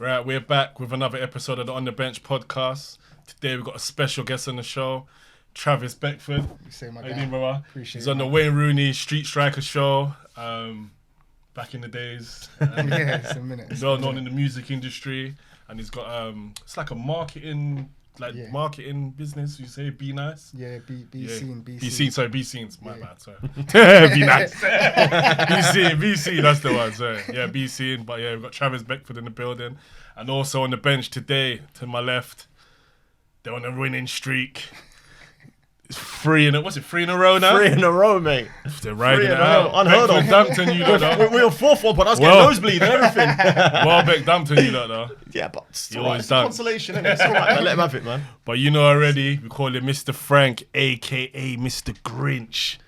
Right, we're back with another episode of the On The Bench podcast. Today we've got a special guest on the show, Travis Beckford. You say my How guy. you doing, brother? Appreciate He's on the Wayne Rooney Street Striker show. Back in the days. Yeah, it's a minute. He's well known in the music industry, and he's got it's like a marketing business. You say be nice. Yeah, be seen. Be seen. Sorry, be seen. My Yeah. bad. Sorry. Be nice. Be seen. That's the one. Sorry. Yeah, be seen. But yeah, we've got Travis Beckford in the building, and also on the bench today to my left, they're on a winning streak. It's three in a row now? 3 in a row, mate. They're riding it in a row. out. Unheard of. Beckford dumped on you lot, though. We were 4-4, but I was Well. getting nosebleed and everything. Welbeck dumped on you lot, though. Yeah, but it's You all right. always It's done. consolation, innit? It's all right, man. Let him have it, man. But you know already, we call him Mr. Frank, a.k.a. Mr. Grinch.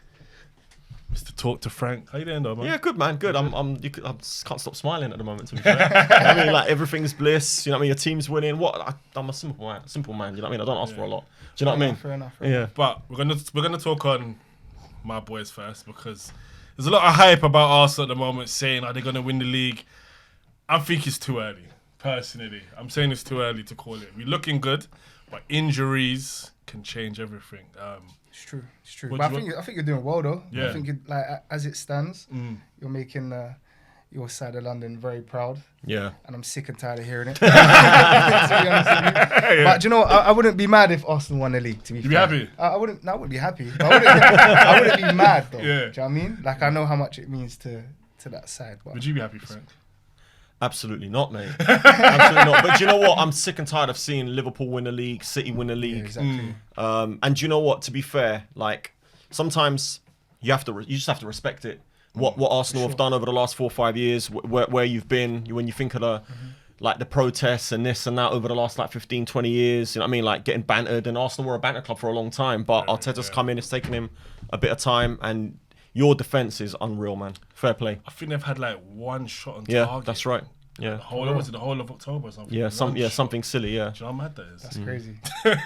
Mr. Talk to Frank. How you doing, though, man? Yeah, good, man. Good. I just can't stop smiling at the moment, to be fair. I mean, like, everything's bliss. You know what I mean? Your team's winning. I'm a simple man. You know what I mean? I don't ask for a lot. Do you know what I mean? Fair enough. Yeah. But we're gonna talk on my boys first because there's a lot of hype about Arsenal at the moment, saying are they gonna win the league? I think it's too early. Personally, I'm saying it's too early to call it. We're looking good, but injuries can change everything. It's true. It's true. What But do you I think you're doing well though. Yeah. I think as it stands, you're making your side of London very proud, Yeah. and I'm sick and tired of hearing it. To be honest with you. But do you know, I wouldn't be mad if Arsenal won the league. To be You fair. be happy? I wouldn't be happy. But I wouldn't be mad though. Yeah. Do you know what I mean? Like I know how much it means to that side. But Would you be happy, Frank? Absolutely not, mate. Absolutely not. But do you know what? I'm sick and tired of seeing Liverpool win the league, City win the yeah, league. exactly. And do you know what? To be fair, like sometimes you just have to respect it. What Arsenal have done over the last 4 or 5 years, where you've been, when you think of the like the protests and this and that over the last like 15, 20 years, you know what I mean? Like getting bantered, and Arsenal were a banter club for a long time, but Arteta's come in, it's taken him a bit of time, and your defense is unreal, man. Fair play. I think they've had like one shot on Yeah, target. that's right. Yeah. The whole of October or something. Yeah, One shot. something silly, yeah. Do you know how mad that is? That's crazy.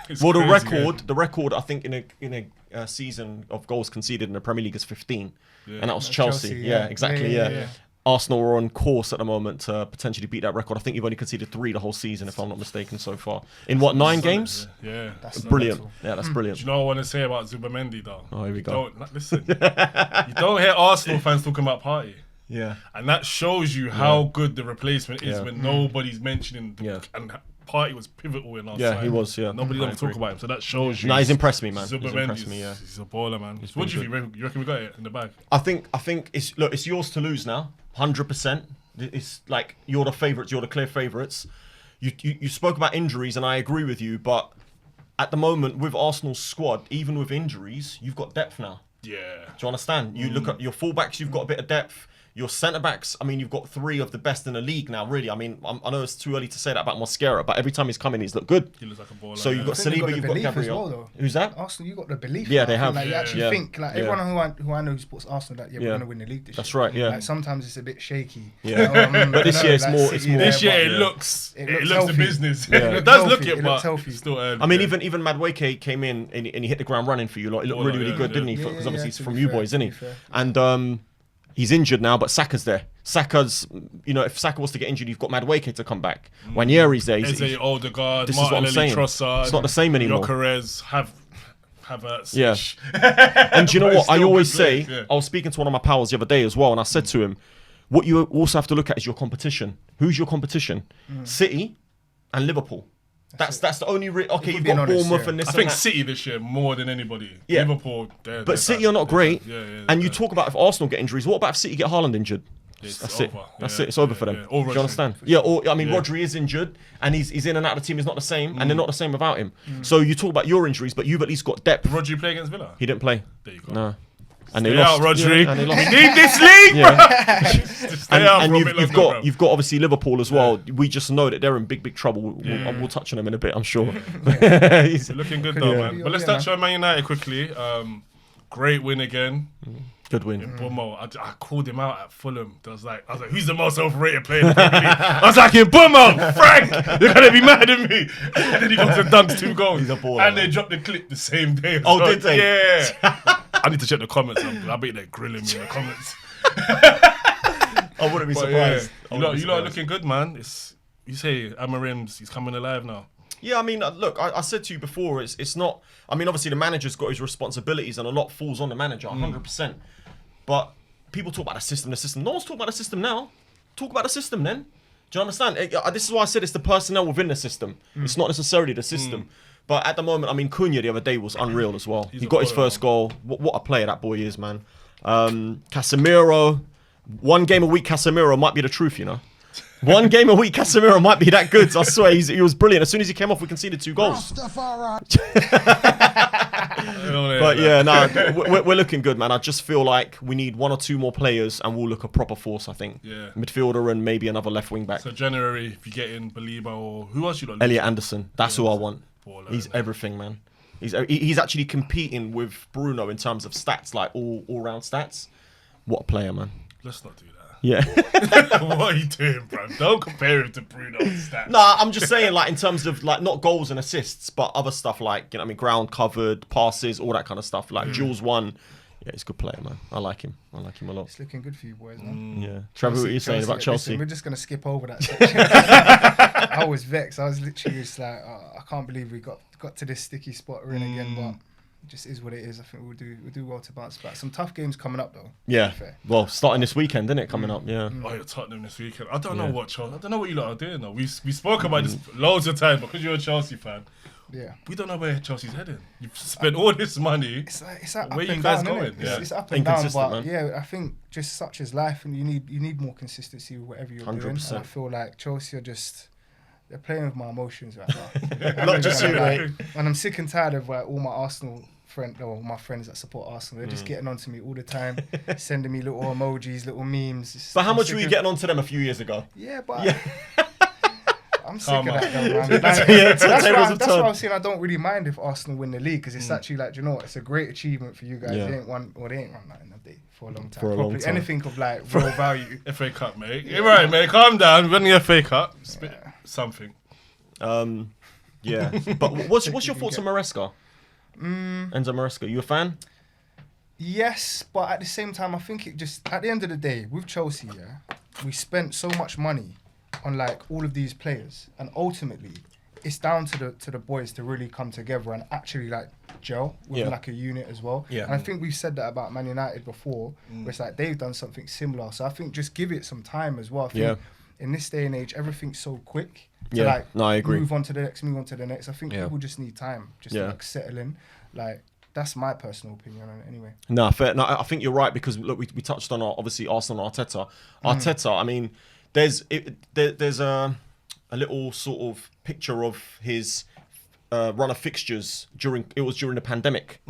It's Well, crazy, the record, I think in a season of goals conceded in the Premier League is 15, and that was Chelsea. Chelsea, Yeah, yeah. exactly. Yeah, Yeah, yeah. Arsenal are on course at the moment to potentially beat that record. I think you've only conceded 3 the whole season, if I'm not mistaken, so far. In what, 9 games? Yeah. That's Brilliant. mental. Yeah, that's Do brilliant. you know what I want to say about Zubamendi though? Oh, here we go. Listen, you don't hear Arsenal fans talking about Partey. Yeah. And that shows you how good the replacement is Yeah. when nobody's mentioning Yeah. and Partey was pivotal in our Yeah, side. he was, yeah. Nobody I doesn't talk agree. about him, so that shows you. No, he's impressed me, man. He's Zubamendi's- impressed me, yeah. He's a baller, man. He's What do been you think? You reckon we got it in the bag? I think it's yours to lose now, 100%. It's like you're the favourites, you're the clear favourites. You spoke about injuries, and I agree with you, but at the moment with Arsenal's squad, even with injuries, you've got depth now. Yeah. Do you understand? You look at your fullbacks, you've got a bit of depth. Your centre-backs, I mean, you've got 3 of the best in the league now, really. I mean, I know it's too early to say that about Mosquera, but every time he's come in, he's looked good. He looks like a baller. So you've got I think Saliba, the you've got belief as Gabriel. well, though. Who's that? Arsenal, you got the belief. Yeah, now. they I feel have. Like, you actually Yeah. think, like, Yeah. everyone who I know who supports Arsenal, that we're Yeah. going to win the league this That's year. right, yeah. Like, sometimes it's a bit shaky. Yeah. But this year it's more- it's more- This year but it looks It the looks healthy. business. Yeah. It It does looks look healthy. it, It but looks healthy. it's still early. I mean, yeah. even Madueke came in and he hit the ground running for you. Like, he looked Baller, really, really yeah, good, yeah. didn't he? Yeah, Because yeah, obviously yeah, he's to from be you fair, boys, to isn't he? be fair. And he's injured now, but Saka's there. Saka's, you know, if Saka was to get injured, you've got Madueke to come back. Wanyeri's there. Eze, Odegaard, This is what I'm Martinelli, saying. Trossard. It's not the same anymore. Gyökeres, Havertz. Yeah. And do you know But what? it's I still always good say, players, yeah. I was speaking to one of my pals the other day as well, and I said to him, what you also have to look at is your competition. Who's your competition? City and Liverpool. That's the only... okay, If we're you've being got honest, Bournemouth yeah. and this I and think that. City this year more than anybody. Yeah. Liverpool, they're But City bad. are not great. Yeah, And you yeah. talk about if Arsenal get injuries, what about if City get Haaland injured? It's That's it. over. That's Yeah, it. It's over yeah, for them. yeah. Or Do you Rodri. understand? Yeah. Or I mean, Yeah. Rodri is injured, and he's in and out of the team. He's not the same, and they're not the same without him. So you talk about your injuries, but you've at least got depth. Rodri play against Villa? He didn't play. There you go. No. And Stay they lost. out, Rodri. Yeah, and they lost. We need this league, Yeah. bro. Stay out, And bro. you've got obviously Liverpool as well. We just know that they're in big trouble. We'll touch on them in a bit, I'm sure. He's- Looking good though, Yeah. man. But let's Yeah, touch on Man United quickly. Great win again. Good win. Bomo, I called him out at Fulham. I was like, who's the most overrated player in the Premier League? I was like, Bomo, Frank, you're gonna be mad at me. And then he got to dunk 2 goals. He's a baller, and they man. dropped the clip the same day. Oh, So, did they? Yeah. I need to check the comments. I bet they're grilling me in the comments. I wouldn't be But surprised. yeah, you lot are looking good, man. It's you say Amarim's, he's coming alive now. Yeah, I mean, look, I said to you before, it's not. I mean, obviously the manager's got his responsibilities, and a lot falls on the manager, 100%. But people talk about the system. No one's talking about the system now. Talk about the system then. Do you understand? This is why I said it's the personnel within the system. It's not necessarily the system. But at the moment, I mean, Cunha the other day was unreal as well. He got his first goal. What a player that boy is, man. Casemiro, 1 game a week Casemiro might be the truth, you know. 1 game a week Casemiro might be that good. I swear, he was brilliant. As soon as he came off, we conceded 2 goals. But yeah, no, we're looking good, man. I just feel like we need 1 or 2 more players and we'll look a proper force, I think. Yeah. Midfielder and maybe another left wing back. So January, if you get in Belieber or who else you got? Elliot Anderson. That's who I want. Baller, He's everything, man. He's actually competing with Bruno in terms of stats, like all round stats. What a player, man. Let's not do that. Yeah. What are you doing, bro? Don't compare him to Bruno stats. Nah, I'm just saying, like, in terms of, like, not goals and assists, but other stuff like, you know what I mean, ground covered, passes, all that kind of stuff. Like, Jules 1. Yeah, he's a good player, man. I like him. I like him a lot. It's looking good for you boys, man. Yeah. Trevor, what are you saying about Chelsea? Listen, we're just going to skip over that section. I was vexed. I was literally just like, I can't believe we got to this sticky spot we're in again, but it just is what it is. I think we'll do well to bounce back. Some tough games coming up, though. Yeah. Well, starting this weekend, isn't it? Coming up, yeah. Oh, you're Tottenham this weekend. I don't know what Chelsea. I don't know what you lot are doing though. We spoke about this loads of times because you're a Chelsea fan. Yeah. We don't know where Chelsea's heading. You've spent all this money. It's like where up you and guys down, going? It's up and down, Inconsistent, but man. yeah, I think just such is life, and you need more consistency with whatever you're doing. 100%. And I feel like Chelsea are just they're playing with my emotions right now. Not just you, mate. And I'm sick and tired of like all my Arsenal my friends that support Arsenal. They're just getting on to me all the time, sending me little emojis, little memes. But how much were you getting on to them a few years ago? Yeah, but I'm sick of that, though, man. That's why I was saying I don't really mind if Arsenal win the league, because it's actually like, you know what, it's a great achievement for you guys. Yeah. They ain't won nothing have they, for a long time. For a long time. Anything of like real value. FA Cup, mate. You're right, mate. Calm down. Win the FA Cup. Something. Yeah. But what's your thoughts on Maresca? Enzo Maresca, you a fan? Yes, but at the same time, I think it just, at the end of the day, with Chelsea, we spent so much money on like all of these players, and ultimately, it's down to the boys to really come together and actually like gel with like a unit as well. Yeah. And I think we've said that about Man United before, where it's like they've done something similar. So I think just give it some time as well. I think in this day and age, everything's so quick. To like I agree. move on to the next. I think people just need time just to like settle in. Like, that's my personal opinion on it anyway. No, fair. No, I think you're right, because look, we touched on obviously Arsenal and Arteta. Arteta, I mean, there's a little sort of picture of his run of fixtures during the pandemic,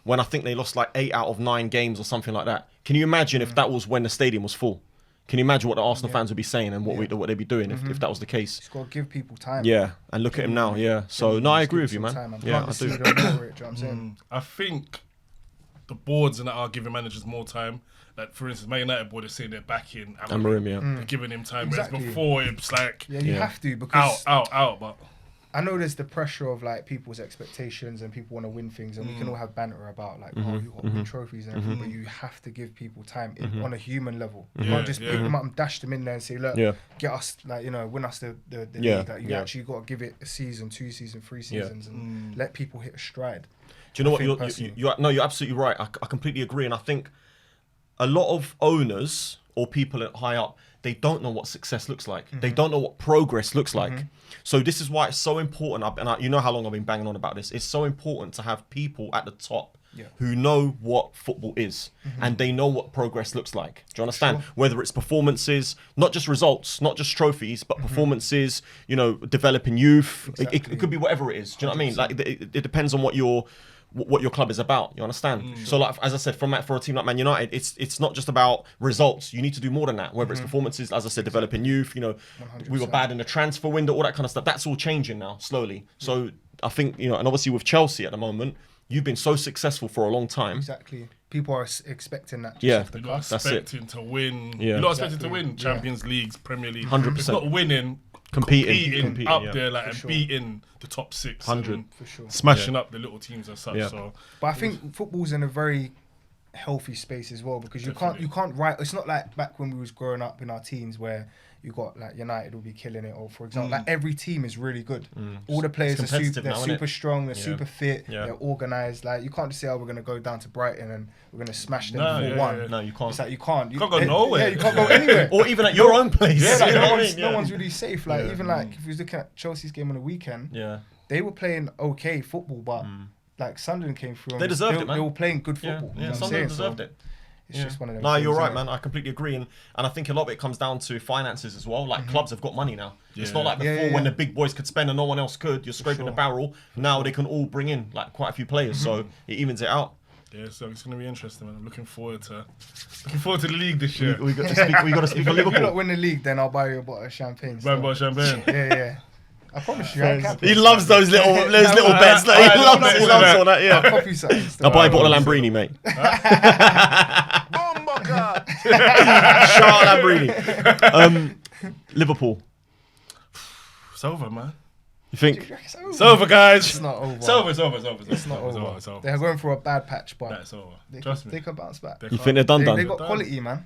when I think they lost like 8 out of 9 games or something like that. Can you imagine if that was when the stadium was full? Can you imagine what the Arsenal fans would be saying and what they'd be doing if that was the case? Just got to give people time. Yeah, and look at him now. Yeah, so no, I agree with you, man. Yeah, I do. I think the boards and that are giving managers more time. Like, for instance, Man United board is saying they're backing Amarim. They're giving him time. Exactly. Whereas before, it's like you have to, because out. But I know there's the pressure of like people's expectations and people want to win things, and we can all have banter about like, oh, you got to win trophies and everything, but you have to give people time on a human level. You can't just pick them up and dash them in there and say, look, get us, like, you know, win us the league. Like, you actually got to give it a season, 2 seasons, 3 seasons, and let people hit a stride. Do you know what? You're absolutely right. I completely agree, and I think a lot of owners or people high up, they don't know what success looks like. They don't know what progress looks like. So this is why it's so important. You know how long I've been banging on about this. It's so important to have people at the top who know what football is, and they know what progress looks like. Do you understand? Sure. Whether it's performances, not just results, not just trophies, but performances, you know, developing youth. Exactly. It could be whatever it is. Do you know what I mean? Like, it depends on what your club is about. You understand? So, like, as I said, for a team like Man United, it's not just about results. You need to do more than that. Whether it's performances, as I said, developing youth. You know, 100%. We were bad in the transfer window, all that kind of stuff. That's all changing now, slowly. So I think, you know, and obviously with Chelsea at the moment, you've been so successful for a long time. Exactly. People are expecting that. You're not expecting to win. You're not expecting to win Champions Leagues, Premier League. 100%. It's not winning. Competing up there, like, and beating the top 6, 100 for sure, smashing up the little teams as such. So, but I think football's in a very healthy space as well, because you can't write. It's not like back when we was growing up in our teens where you got like United will be killing it, or for example, like every team is really good. All the players are super strong, they're super fit, they're organised. Like you can't just say, oh, we're gonna go down to Brighton and we're gonna smash them 4-1. No, you can't. It's like you can't go nowhere. Yeah, you can't go anywhere. Or even at your own place. No one's really safe. Like even like if you was looking at Chelsea's game on the weekend, they were playing okay football, but like Sunderland came through. They deserved it, man. They were playing good football. Yeah, Sunderland deserved it. It's just one of them. No, you're right, man. I completely agree, and I think a lot of it comes down to finances as well. Like clubs have got money now. It's not like before when the big boys could spend and no one else could. You're scraping the barrel. Now they can all bring in like quite a few players, so it evens it out. Yeah, so it's gonna be interesting, man. I'm looking forward to the league this year. We got to speak. We got to speak for Liverpool. If you don't win the league, then I'll buy you a bottle of champagne. Buy a bottle of champagne. Yeah. I promise you, I can. He loves those little bets. He loves all that. Yeah. I'll copy something. I'll buy a bottle of Lambrini, mate. Shout out Lambrini. Liverpool. It's over, man. You think? It's over, guys. It's not over. It's over. It's not over. They're going through a bad patch, but it's over. Trust me. They can bounce back. You think they're done? They got quality, man.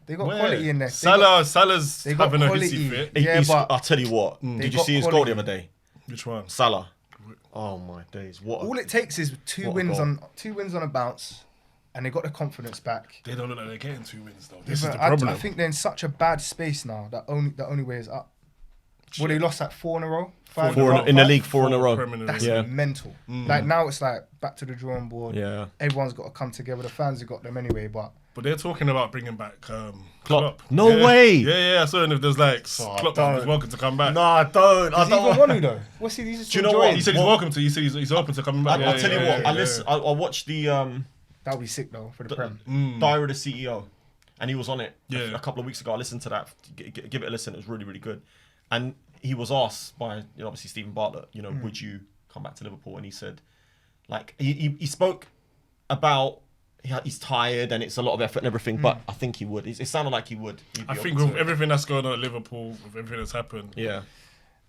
They got quality in there. Salah's having a hissy fit. Yeah, but I'll tell you what. Did you see his goal the other day? Which one? Salah. Oh my days! What? All it takes is two wins on a bounce, and they got the confidence back. They don't look like they're getting 2 wins though. This is the problem. I think they're in such a bad space now that the only way is up. Well, they lost like 4 in a row. 5 in the league, 4 in a row. That's mental. Like now it's like back to the drawing board. Yeah. Everyone's got to come together. The fans have got them anyway, but they're talking about bringing back Klopp. No way. Yeah. I saw him. If there's like Klopp is welcome to come back. No, I don't. I don't want to though. What's he? Do you know what? He said he's welcome to. He said he's open to coming back. I'll tell you what. I watched the that would be sick though for the Prem. Diary of the CEO, and he was on it a couple of weeks ago. I listened to that. Give it a listen. It was really, really good. And he was asked by obviously Stephen Bartlett, would you come back to Liverpool? And he said, like he spoke about he's tired and it's a lot of effort and everything, but I think he would. It sounded like he would. I think with everything that's going on at Liverpool, with everything that's happened, that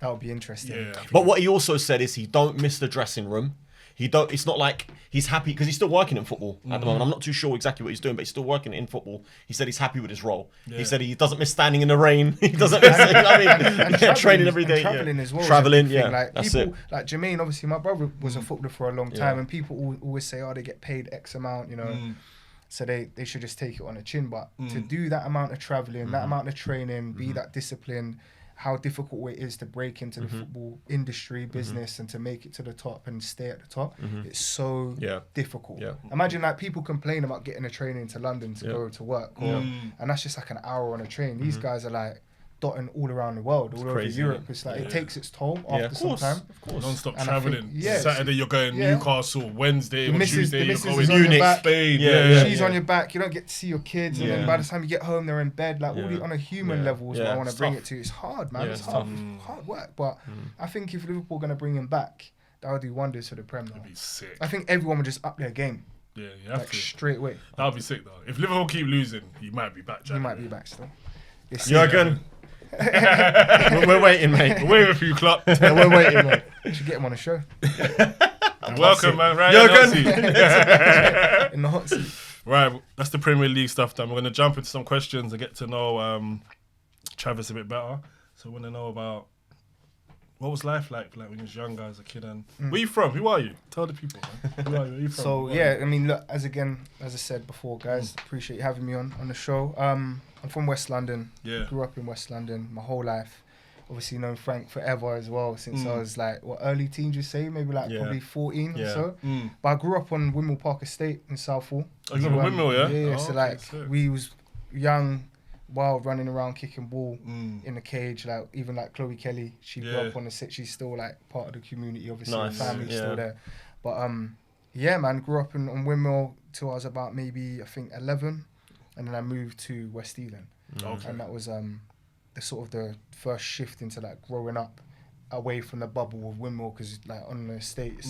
would be interesting. Yeah, but what he also said is he don't miss the dressing room. It's not like he's happy because he's still working in football at the moment. I'm not too sure exactly what he's doing, but he's still working in football. He said he's happy with his role. Yeah. He said he doesn't miss standing in the rain. He doesn't miss training every day. Traveling as well. Traveling, Like that's people, it. Like Jermaine, obviously my brother was a footballer for a long time, and people always say, oh, they get paid X amount, so they should just take it on the chin. But to do that amount of traveling, that amount of training, be that disciplined, how difficult it is to break into the football industry, business, and to make it to the top and stay at the top. It's so difficult. Yeah. Imagine like people complain about getting a train into London to go to work, and that's just like an hour on a train. These guys are like dotting all around the world, all over Europe. It's like it takes its toll after some time. Of course. Non-stop traveling. Saturday you're going Newcastle, Wednesday or Tuesday you're going Munich, Spain. She's on your back. You don't get to see your kids, and then by the time you get home, they're in bed. Like all the on a human level is what I want to bring it to. It's hard, man. It's hard work. But I think if Liverpool are going to bring him back, that would do wonders for the Prem. That'd be sick. I think everyone would just up their game. Yeah, you have to. Straight away. That would be sick though. If Liverpool keep losing, he might be back. He might be back still. Jurgen. We're waiting, mate. We're waiting for you, Klopp. We're waiting, mate. You should get him on the show. Welcome, man. Right in the hot seat. Right, that's the Premier League stuff done. We're going to jump into some questions and get to know Travis a bit better. So I want to know about what was life like when you was younger as a kid, and where you from? Who are you? Tell the people, man. Who are you? Where you from? So I mean, look, as I said before, guys, appreciate you having me on the show. I'm from West London. Yeah. Grew up in West London my whole life. Obviously known Frank forever as well, since I was like, early teens, you say? Maybe probably 14 or so. But I grew up on Windmill Park Estate in Southall. Oh, you grew up on Windmill, yeah? Yeah, oh, so okay, we was young, wild, running around, kicking ball in the cage. Like even like Chloe Kelly, she grew up on the set. She's still like part of the community, obviously. Nice. The family's still there. But man, grew up on Windmill till I was about maybe, I think, 11. And then I moved to West Ealing. Okay. And that was the sort of the first shift into like growing up away from the bubble of Windmill, because like on the estate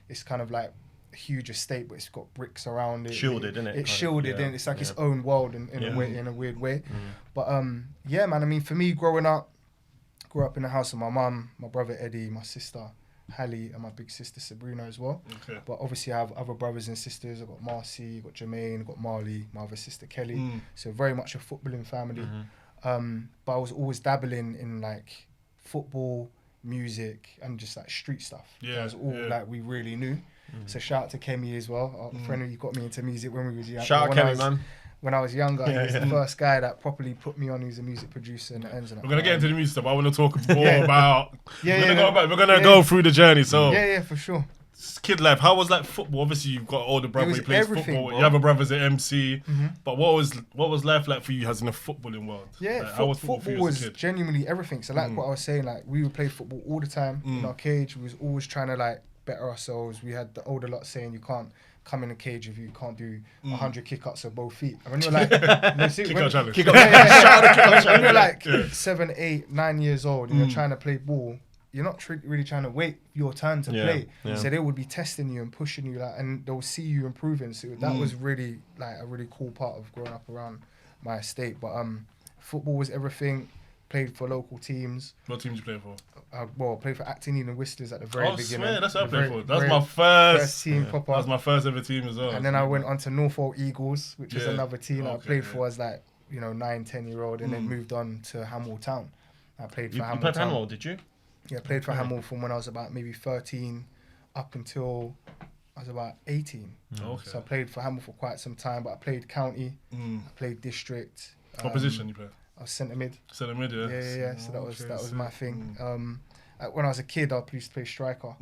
it's kind of like a huge estate, but it's got bricks around it. Shielded, isn't it? It's shielded in. It's like its own world in a weird way. But man, I mean, for me, growing up, grew up in the house of my mum, my brother Eddie, my sister Hallie, and my big sister Sabrina as well. Okay. But obviously I have other brothers and sisters. I've got Marcy, I've got Jermaine, I've got Marley, my other sister Kelly. So very much a footballing family. But I was always dabbling in like football, music, and just like street stuff. That was all like we really knew. So shout out to Kemi as well, our friend who got me into music when we was young. Shout out Kemi, man. When I was younger, he was the first guy that properly put me on. He was a music producer and ends. We're gonna get into the music stuff. I want to talk more about. We're gonna go through the journey. So for sure. Kid life, how was like football? Obviously, you've got older brother who plays football. Bro. You have a brother's at MC. But what was life like for you as in the footballing world? Yeah, like, how was football was genuinely everything. So like what I was saying, like we would play football all the time in our cage. We was always trying to like better ourselves. We had the older lot saying you can't come in a cage if you can't do 100 kick-ups with both feet. And when you're like, when you're like 7, 8, 9 years old and you're trying to play ball, you're not really trying to wait your turn to play. So they would be testing you and pushing you, like, and they'll see you improving. So that was really like a really cool part of growing up around my estate. But football was everything. Played for local teams. What team did you play for? Well, I played for Acton and Whistlers at the very beginning. Swear, that's what I played for. That was my first team proper. That was my first ever team as well. And then I went on to Norfolk Eagles, which was another team I played for as like, 9, 10-year-old, and then moved on to Hamwell Town. I played for Hamwell Town. You played for Hamwell, did you? Yeah, I played for Hamwell from when I was about maybe 13 up until I was about 18. So I played for Hamwell for quite some time, but I played county, I played district. What position you played? I was centre mid. Centre mid, yeah. Yeah. So that was my thing. When I was a kid, I used to play striker.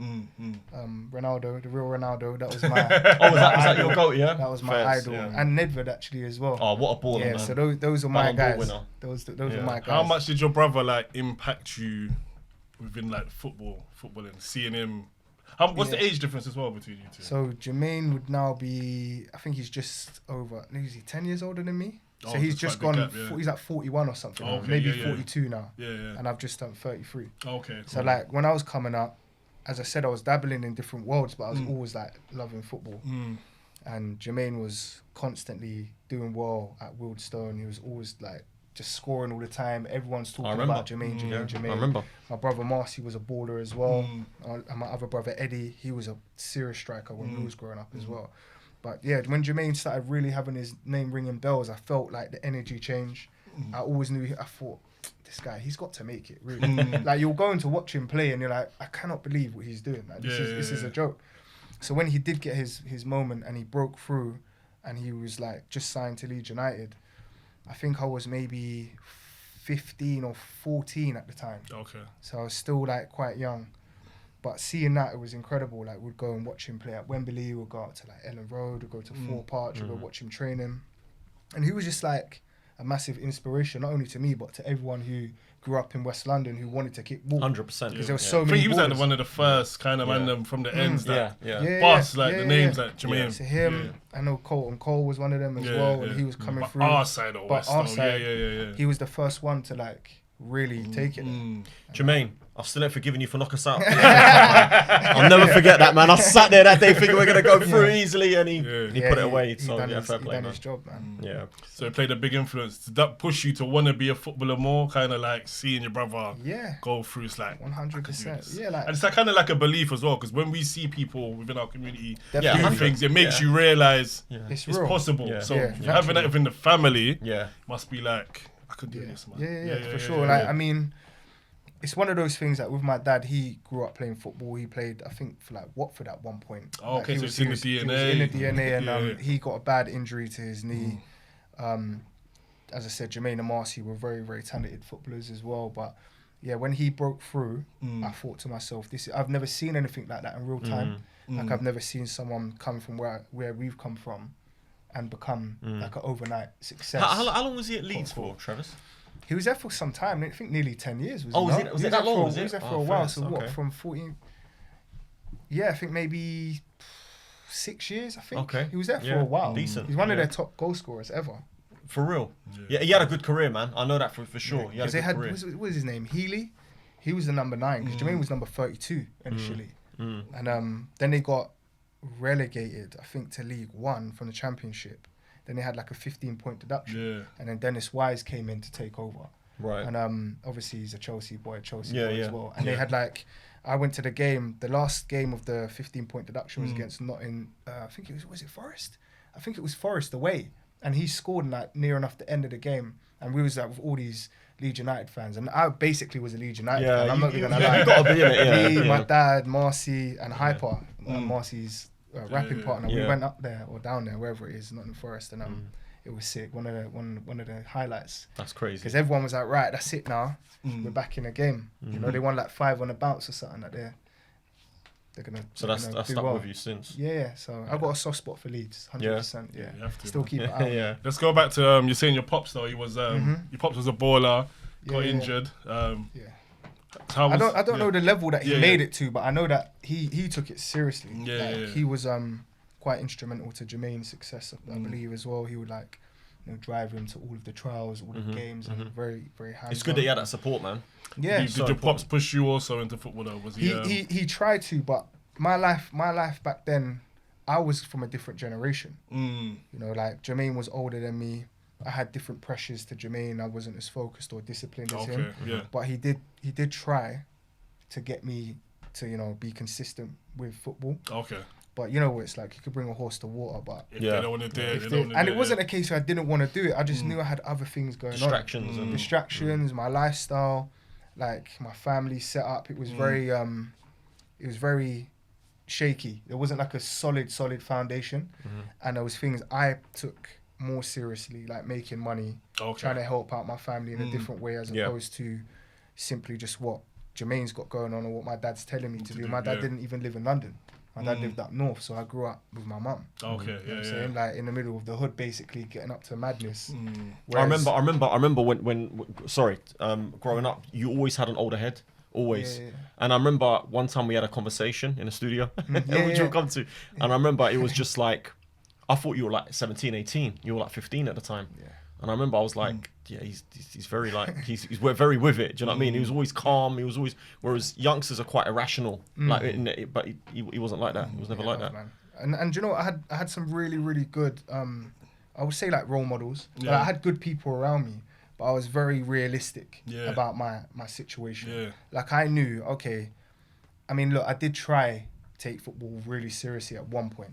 Ronaldo, the real Ronaldo. That was my. Was that your goat? Yeah. That was my idol, and Nedved actually as well. Oh, what a baller! Yeah, man. so those are my guys. Those are my guys. How much did your brother like impact you within like footballing, seeing him? What's the age difference as well between you two? So Jermaine would now be, I think he's just over. Is he 10 years older than me? So he's just gone. Gap, he's like 41 or something. Maybe 42 now. Yeah. And I've just turned 33. Okay. Cool. So like when I was coming up, as I said, I was dabbling in different worlds, but I was always like loving football. And Jermaine was constantly doing well at Wildstone. He was always like just scoring all the time. Everyone's talking about Jermaine. I remember. My brother Marcy was a baller as well. And my other brother Eddie, he was a serious striker when he was growing up as well. But yeah, when Jermaine started really having his name ringing bells, I felt like the energy change. I always knew, I thought, this guy, he's got to make it, really. Like, you're going to watch him play and you're like, I cannot believe what he's doing. Like, this is a joke. So when he did get his moment and he broke through and he was like just signed to Leeds United, I think I was maybe 15 or 14 at the time. Okay. So I was still like quite young. But seeing that, it was incredible. Like, we'd go and watch him play at Wembley, we'd go out to like Ellen Road, we'd go to Fort Park, we'd go watch him training. And he was just like a massive inspiration, not only to me, but to everyone who grew up in West London who wanted to kick ball. 100%. Because there were so many. I think he was like one of the first kind of man from the ends that boss, like the names like Jermaine. So him, I know Cole was one of them as well, and he was coming through. Our side or West. He was the first one to like really take it. Jermaine, I've still not forgiven you for knocking us out. I'll never forget that, man. I sat there that day thinking we're going to go through easily, and he put it away. So, fair play, man. His job, man. Yeah. So it played a big influence. Did that push you to want to be a footballer more? Kind of like seeing your brother go through. It's like 100%. Yeah, like, and it's like kind of like a belief as well, because when we see people within our community do things, it makes you realise it's possible. Yeah. So having that within the family must be like, I could do this, man. Yeah, for sure. Like, I mean, it's one of those things that with my dad, he grew up playing football. He played, I think, for like Watford at one point. Oh, okay, like, so it's in the DNA. He was in the DNA, and he got a bad injury to his knee. As I said, Jermaine and Marcy were very, very talented footballers as well. But yeah, when he broke through, I thought to myself, I've never seen anything like that in real time. Like, I've never seen someone come from where we've come from and become like an overnight success. How long was he at Leeds for, Travis? He was there for some time. I think nearly 10 years. Was it that long? He was there for a while. So what, from 14? Yeah, I think maybe 6 years, I think. Okay. He was there for a while. Decent. He's one of their top goal scorers ever. For real? Yeah, he had a good career, man. I know that for sure. Because what was his name? Healy? He was the number 9, because Jermaine was number 32 initially. And then they got relegated, I think, to League One from the Championship. Then they had like a 15-point deduction. And then Dennis Wise came in to take over. Right. And obviously he's a Chelsea boy as well. And they had like, I went to the game, the last game of the 15-point deduction was against I think was it Forest? I think it was Forest away. and he scored like near enough the end of the game, and we was like with all these Leeds United fans, and I basically was a Leeds United fan. I'm not even gonna lie. You gotta be in it. Me, my dad, Marcy, and Hyper, Marcy's rapping partner. We went up there or down there, wherever it is, Nottingham Forest, and it was sick. One of the highlights. That's crazy. Because everyone was like, right, that's it now. We're back in the game. You know, they won like 5 on the bounce or something like that. They're gonna. So that's stuck with you since. Yeah. So I got a soft spot for Leeds, 100%. Yeah. You have to, Still keep it out. Yeah. Let's go back to you're saying your pops though. He was your pops was a baller, got injured. Yeah. I don't know the level that he made it to, but I know that he took it seriously. Yeah. He was quite instrumental to Jermaine's success, I believe, as well. He would like, you know, drive him to all of the trials, all the games, and very, very hands-on. It's good that you had that support, man. Yeah. Did your pops push you also into football though? Was he tried to, but my life back then, I was from a different generation. You know, like Jermaine was older than me. I had different pressures to Jermaine. I wasn't as focused or disciplined as him. Yeah. But he did try to get me to, you know, be consistent with football. Okay. But you know what it's like, you could bring a horse to water, but if they don't want to do it, and it wasn't a case where I didn't want to do it. I just knew I had other things going on. Distractions, my lifestyle, like my family set up. It was very shaky. There wasn't like a solid foundation, and there was things I took more seriously, like making money, trying to help out my family in a different way, as opposed to simply just what Jermaine's got going on or what my dad's telling me to do. My dad didn't even live in London. My dad lived up north, so I grew up with my mum. Okay, you know what I'm saying? Like in the middle of the hood, basically getting up to madness. I remember when growing up, you always had an older head. Always. Yeah. And I remember one time we had a conversation in the studio, which we'll come to. And I remember it was just like, I thought you were like 17, 18. You were like 15 at the time. Yeah. And I remember I was like, he's very like, he's very with it. Do you know what I mean? He was always calm. He was always, whereas youngsters are quite irrational. But he wasn't like that. He was never like that. Man. And you know, I had some really, really good, I would say like role models. Yeah. Like, I had good people around me, but I was very realistic about my situation. Yeah. Like I knew, okay, I mean, look, I did try take football really seriously at one point.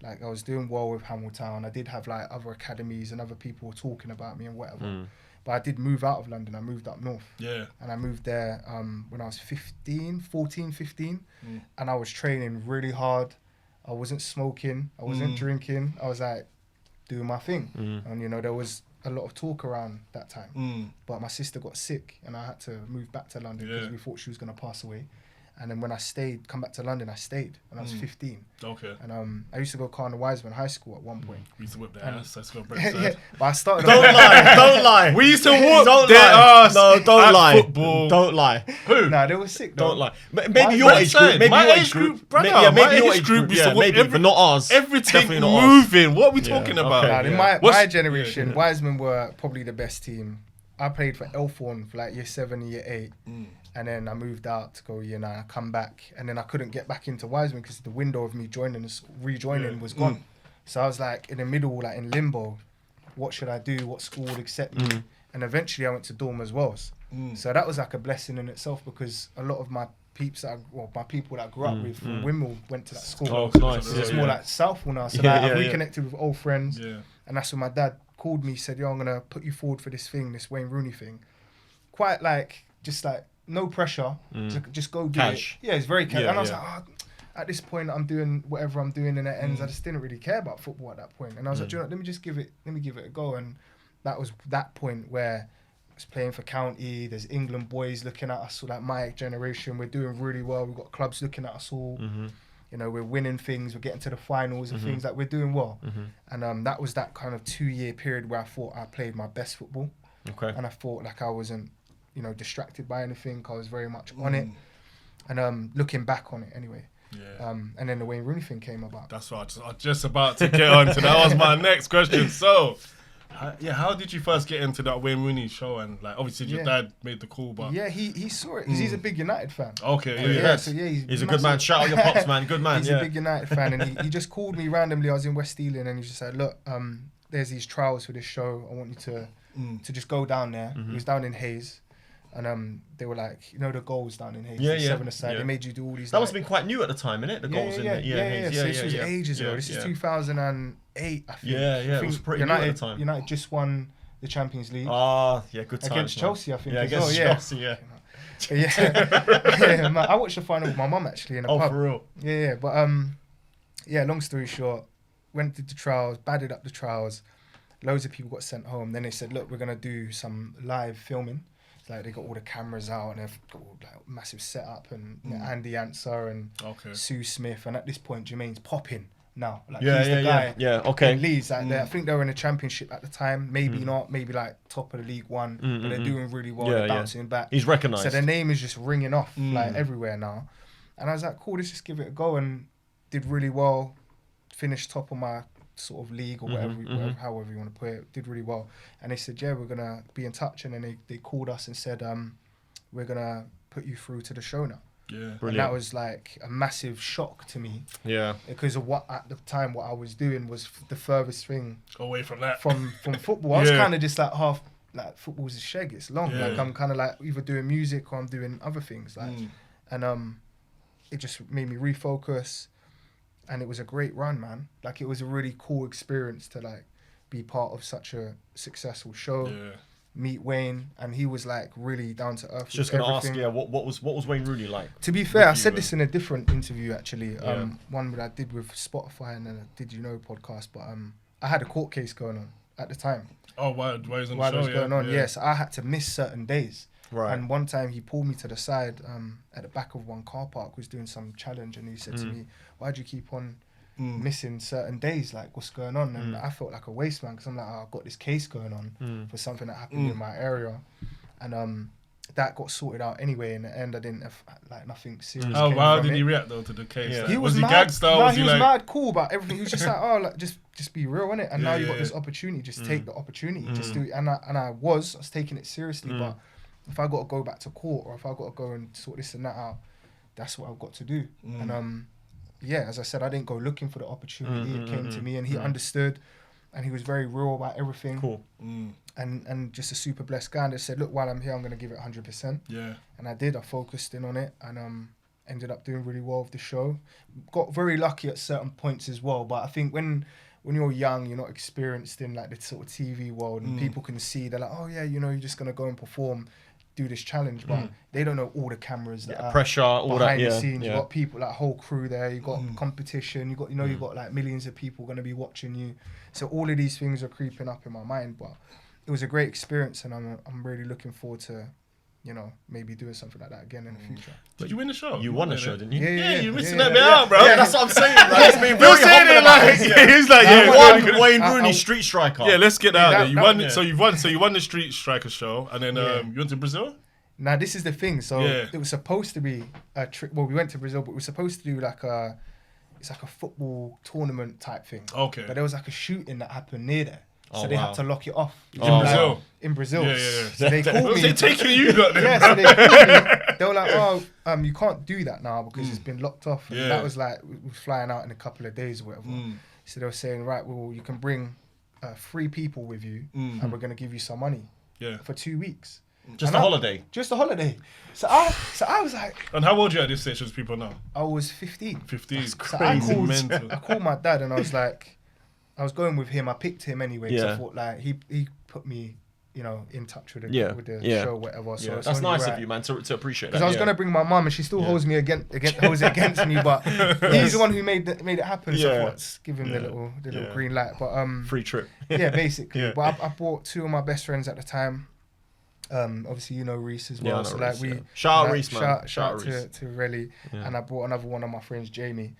Like I was doing well with Hamilton. I did have like other academies and other people talking about me and whatever. But I did move out of London. I moved up north. Yeah. And I moved there when I was 15. And I was training really hard. I wasn't smoking. I wasn't drinking. I was like doing my thing. And you know, there was a lot of talk around that time. But my sister got sick and I had to move back to London because we thought she was going to pass away. And then when I come back to London, I stayed when I was 15. Okay. And I used to go Cardinal Wiseman High School at one point. We used to whip their ass. Let's go break that. But I started. Don't lie. We used to whoop their ass. No, don't lie. Football. Don't lie. Who? Nah, they were sick. Don't lie. Maybe your age group. Maybe your age group. Maybe your age group. Yeah, maybe, but not ours. Everything moving. What are we talking about? In my generation, Wiseman were probably the best team. I played for Elthorn for like year 7, year 8. And then I moved out to go year 9. I come back, and then I couldn't get back into Wiseman because the window of me rejoining was gone. So I was like in the middle, like in limbo. What should I do? What school would accept me? And eventually I went to Dorm as well. So that was like a blessing in itself because a lot of my my people that I grew up with from Wimble went to that school. Oh, nice. So it's more like Southall now. So I reconnected with old friends. Yeah. And that's when my dad called me, said, yo, I'm going to put you forward for this Wayne Rooney thing. Quite like, just like, no pressure, just go do it. Yeah, it's very cash. And I was like, at this point, I'm doing whatever I'm doing and it ends. I just didn't really care about football at that point. And I was like, you know, let me give it a go. And that was that point where I was playing for county. There's England boys looking at us, like my generation. We're doing really well. We've got clubs looking at us all. You know, we're winning things. We're getting to the finals and things like we're doing well. And that was that kind of 2-year period where I thought I played my best football. Okay. And I thought like I wasn't, you know, distracted by anything. I was very much on it. And looking back on it anyway. Yeah. And then the Wayne Rooney thing came about. That's what I was just about to get on to. That was my next question. So, how did you first get into that Wayne Rooney show? And like, obviously your dad made the call, but he saw it. He's a big United fan. Okay, he's a good man. Shout out your pops, man. Good man. He's a big United fan, and he just called me randomly. I was in West Ealing, and he just said, "Look, there's these trials for this show. I want you to just go down there." He was down in Hayes. And they were like, you know, the goals down in Hayes, Yeah, the yeah, 7-a-side. yeah. They made you do all these. That must have been quite new at the time, innit? The goals in Hayes. So this was ages ago. This is 2008, I think. Yeah, I think it was pretty new at the time. United just won the Champions League. Ah, yeah, good times. Against Chelsea, I think. Against Chelsea, yeah. Yeah, man, I watched the final with my mum actually in a pub. Oh, for real? Yeah, but yeah, long story short, went to the trials, batted up the trials. Loads of people got sent home. Then they said, look, we're going to do some live filming. It's like they got all the cameras out and they've got all, like, massive setup and Andy Answer and Sue Smith. And at this point, Jermaine's popping now. Like, he's the guy. Yeah, okay. In Leeds, like, I think they were in the championship at the time. Maybe not. Maybe like top of the League One. But they're doing really well. They're bouncing back. He's recognised. So their name is just ringing off like everywhere now. And I was like, cool, let's just give it a go. And did really well. Finished top of my sort of league or whatever, however you want to put it. Did really well. And they said, yeah, we're going to be in touch. And then they called us and said, we're going to put you through to the show now. Yeah, brilliant. And that was like a massive shock to me. Yeah. Because of what at the time what I was doing was the furthest thing away from that. From football. I was kind of just like half like football's a shag, it's long. Yeah. Like I'm kind of like either doing music or I'm doing other things. Like and it just made me refocus, and it was a great run, man. Like it was a really cool experience to like be part of such a successful show. Yeah. Meet Wayne, and he was like really down to earth. Just gonna ask, what was Wayne Rooney like? To be fair, I said this in a different interview actually. One that I did with Spotify and then a Did You Know podcast. But I had a court case going on at the time. Oh, while he was on the show, while it was going on, yes, I had to miss certain days. Right. And one time he pulled me to the side at the back of one car park, was doing some challenge, and he said to me, "Why do you keep on missing certain days? Like, what's going on?" And I felt like a waste man, because I'm like, I've got this case going on for something that happened in my area, and that got sorted out anyway. In the end, I didn't have like nothing serious. Oh, how did he react though to the case? Yeah. Like, he was he mad. gangster? No, was he was like... mad cool about everything. He was just like, oh, like just be real, innit? And now you got this opportunity. Just take the opportunity. Just do it. And I was taking it seriously. But if I got to go back to court, or if I got to go and sort this and that out, that's what I've got to do. And yeah, as I said, I didn't go looking for the opportunity. It came to me, and he understood, and he was very real about everything. Cool. And just a super blessed guy. And they said, look, while I'm here, I'm going to give it 100%. Yeah. And I did. I focused in on it, and ended up doing really well with the show. Got very lucky at certain points as well. But I think when you're young, you're not experienced in like the sort of TV world, and people can see, they're like, oh yeah, you know, you're just going to go and perform, do this challenge, but they don't know all the cameras that are pressure, all behind that, the scenes. You got people, like whole crew there. You got competition. You got, you got like millions of people going to be watching you. So all of these things are creeping up in my mind. But it was a great experience, and I'm really looking forward to, maybe doing something like that again in the future. Did you win the show? You won the show, didn't you? Yeah, you're missing that bit out, bro. Yeah, that's what I'm saying. Like, it's been very saying it like he's like, Wayne Rooney Street Striker. Yeah, let's get out there. You won. Yeah. So you won the Street Striker show, and then you went to Brazil. Now this is the thing. So it was supposed to be a trip. Well, we went to Brazil, but we were supposed to do like it's like a football tournament type thing. Okay. But there was like a shooting that happened near there. So they had to lock it off. Brazil? In Brazil. Yeah. So they called me. They taking you got them. Yeah, so they called me. They were like, oh, you can't do that now because it's been locked off. And that was like, we were flying out in a couple of days or whatever. So they were saying, right, well, you can bring 3 people with you, and we're going to give you some money for 2 weeks. Just a holiday. Just a holiday. So I was like... And how old are you at this stage, as people know? I was 15. 15. That's crazy. I called my dad, and I was like... I was going with him. I picked him anyway. Because I thought, like, he put me, in touch with the show, whatever. So that's nice of you, man, to appreciate that. Because I was going to bring my mum, and she still holds me against me, but he's the one who made it happen. So I thought, let's give him the little green light. But free trip. Yeah, basically. But I brought 2 of my best friends at the time. Obviously, Reese as well. So like shout out Reese, man. Shout out to Relly, and I brought another one of my friends, Jamie.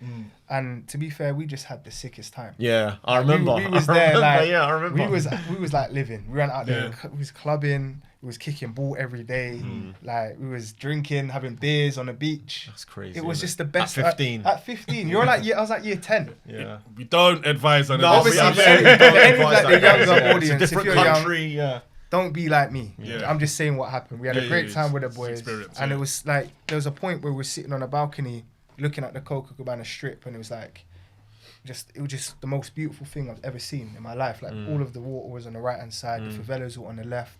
And to be fair, we just had the sickest time. Yeah, I remember. We was there, like, I remember. We was like living. We went out there. We was clubbing. We was kicking ball every day. Like we was drinking, having beers on the beach. That's crazy. It was just the best. At 15. At 15, you're like I was like year 10. Yeah. We don't advise on it. Obviously, the younger audience. It's a different country. Yeah. Don't be like me. Yeah. I'm just saying what happened. We had a great time with the boys. And it was like, there was a point where we were sitting on a balcony looking at the Copacabana Strip, and it was like, it was just the most beautiful thing I've ever seen in my life. Like all of the water was on the right hand side, the favelas were on the left.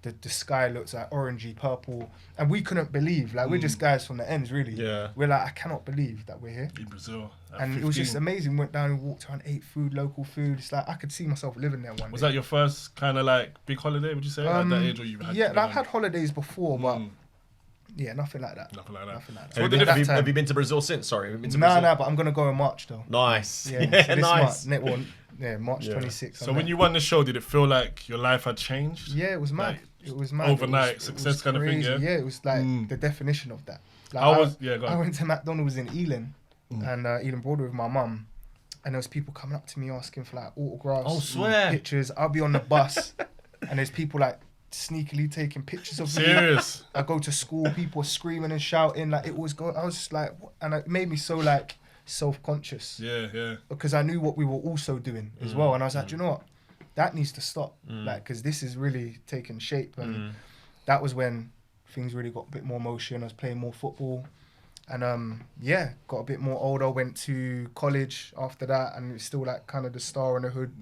the sky looks like orangey, purple, and we couldn't believe. Like we're just guys from the ends, really. Yeah. We're like, I cannot believe that we're here. In Brazil. And it was just amazing. Went down and walked around, ate food, local food. It's like I could see myself living there one Was day. that your first kind of like big holiday? Would you say at that age, or you've had? Yeah, I've had holidays before, but yeah, nothing like that. Nothing like that. Nothing like So that. have you been to Brazil since? Sorry, have you been to No, Brazil? but I'm gonna go in March though. Nice. Yeah, Yeah, so this nice. March 26th. So when you won the show, did it feel like your life had changed? Yeah, it was mad. Like, it was mad. overnight It was success kind of thing, crazy. yeah? Yeah, it was like the definition of that. Like Go I on. went to McDonald's in Ealing, and Ealing Broadway with my mum, and there was people coming up to me asking for like autographs, Oh, swear. pictures. I'll be on the bus, and there's people like sneakily taking pictures of me. Serious? I go to school, people are screaming and shouting like it was going. I was just like, what? And it made me so like self-conscious. Yeah. Because I knew what we were also doing as well, and I was like, do you know what, that needs to stop, like, because this is really taking shape, and that was when things really got a bit more motion. I was playing more football, and got a bit more older. Went to college after that, and it was still like kind of the star in the hood,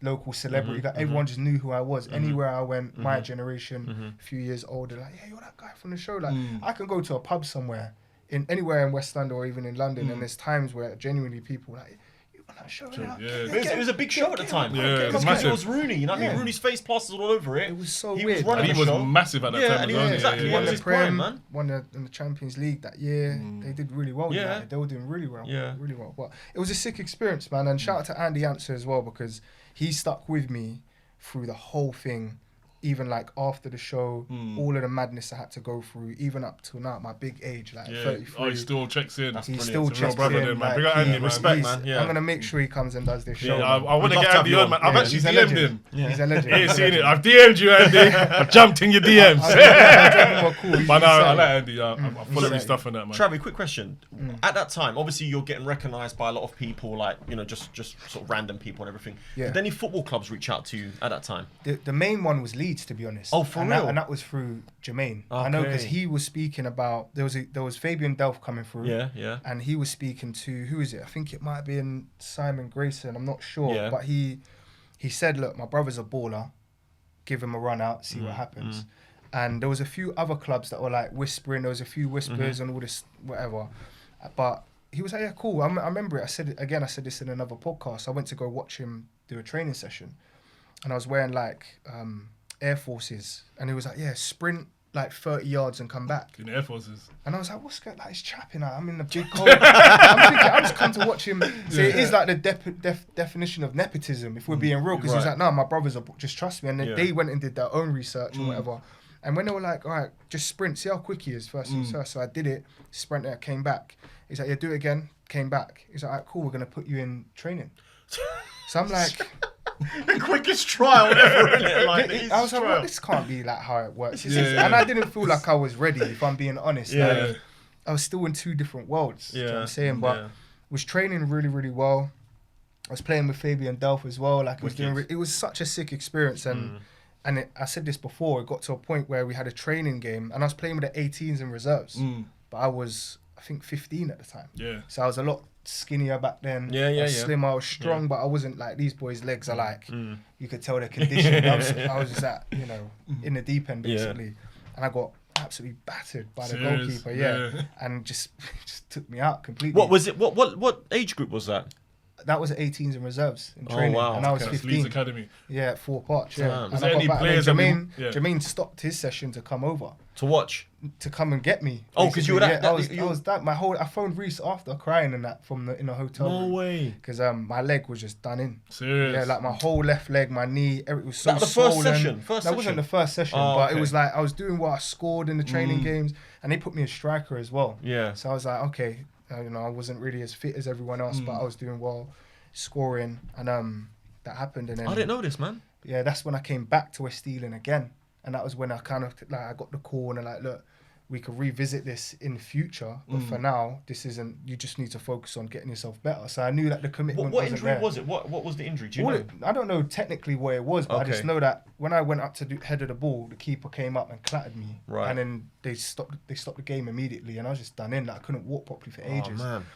local celebrity. Like everyone just knew who I was. Anywhere I went, my generation, a few years older, like, yeah, you're that guy from the show. Like I can go to a pub somewhere anywhere in West London or even in London, and there's times where genuinely people are like, you on that show? It was a big show at the time. Yeah, it was because massive. it was Rooney. You know what I mean? Rooney's face plastered all over it. It was so He weird. was running And he the was show. massive at that time. and he as well, was exactly yeah. one Won of the his prime, Prem, man. won in the Champions League that year. They did really well. Yeah. United. They were doing really well. Yeah. Really well. But it was a sick experience, man. And shout out to Andy Answer as well, because he stuck with me through the whole thing. Even like after the show, all of the madness I had to go through, even up till now, my big age, like 33. Oh, he still checks in. That's He brilliant. still It's a real checks brother in. then, man. Like, Big up Andy, he- man. Respect, he's- man. Yeah. I'm gonna make sure he comes and does this show. Yeah, I want We'd to love get to have Andy you on, on. man. I've Yeah, actually he's a DM'd legend. him. He's a legend. He ain't He's a seen it. legend. I've DM'd you, Andy. I've jumped in your DMs. I'll drop him a call. He's But no, I insane. like Andy. I follow his So- stuff on that, man. Travis, quick question. At that time, obviously you're getting recognised by a lot of people, like, you know, just sort of random people and everything. Yeah. Did any football clubs reach out to you at that time? The main one was Leeds, to be honest. Oh, for and real? And that was through Jermaine. I know because Okay. he was speaking about there was Fabian Delph coming through. Yeah. And he was speaking to, who is it? I think it might have been Simon Grayson. I'm not sure. Yeah. But he said, look, my brother's a baller. Give him a run out, see what happens. And there was a few other clubs that were like whispering. There was a few whispers and all this whatever. But he was like, yeah, cool. I remember it. I said this in another podcast. I went to go watch him do a training session. And I was wearing like Air Forces. And he was like, yeah, sprint like 30 yards and come back. In the Air Forces. And I was like, what's going on? Like, he's chapping. Like, I'm in the big cold. I'm thinking, I just come to watch him. So it is like the definition of nepotism, if we're being real. Because he's like, no, my brothers are, just trust me. And then they went and did their own research or whatever. And when they were like, all right, just sprint, see how quick he is first things first. So I did it, sprinted, came back. He's like, yeah, do it again, came back. He's like, all right, cool, we're going to put you in training. So I'm like... The quickest trial ever, innit? Like, the I was like, trial. well, this can't be like how it works. And I didn't feel like I was ready, if I'm being honest. Yeah. Like, I was still in two different worlds, you know what I'm saying? But was training really, really well. I was playing with Fabian Delph as well. Like, it was such a sick experience. And I said this before, it got to a point where we had a training game and I was playing with the 18s and reserves. But I was, I think, 15 at the time. Yeah. So I was a lot skinnier back then. Yeah. I was slim, I was strong, but I wasn't like these boys' legs are like, you could tell their condition. I was just at, in the deep end basically. And I got absolutely battered by the goalkeeper, and just took me out completely. What was it? What age group was that? That was at 18s and reserves in training, wow. and I was That's 15. Leeds Academy. Yeah, at Fort Parch. Yeah. Damn. And Was I there got any back, and then players that Jermaine stopped his session to come over To watch? to come and get me. Oh, 'cause you were basically. that- I was that. I phoned Reese after crying and that in a hotel room. way. Because my leg was just done in. Serious. Yeah, like my whole left leg, my knee, it was so That the first swollen. session? That wasn't the first session, Oh, but okay. it was like I was doing what I scored in the training games, and they put me as striker as well. Yeah. So I was like, okay, I wasn't really as fit as everyone else, but I was doing well, scoring, and that happened. And then I didn't know this, man. yeah, that's when I came back to West Ealing again, and that was when I kind of like I got the call and like, look, we could revisit this in the future, but for now, this isn't. You just need to focus on getting yourself better. So I knew that the commitment. What wasn't injury there. was it? What was the injury? Do you know? I don't know technically what it was, but I just Okay. know that when I went up to head of the ball, the keeper came up and clattered me, Right. and then they stopped the game immediately, and I was just done in. Like, I couldn't walk properly for ages. Oh, man.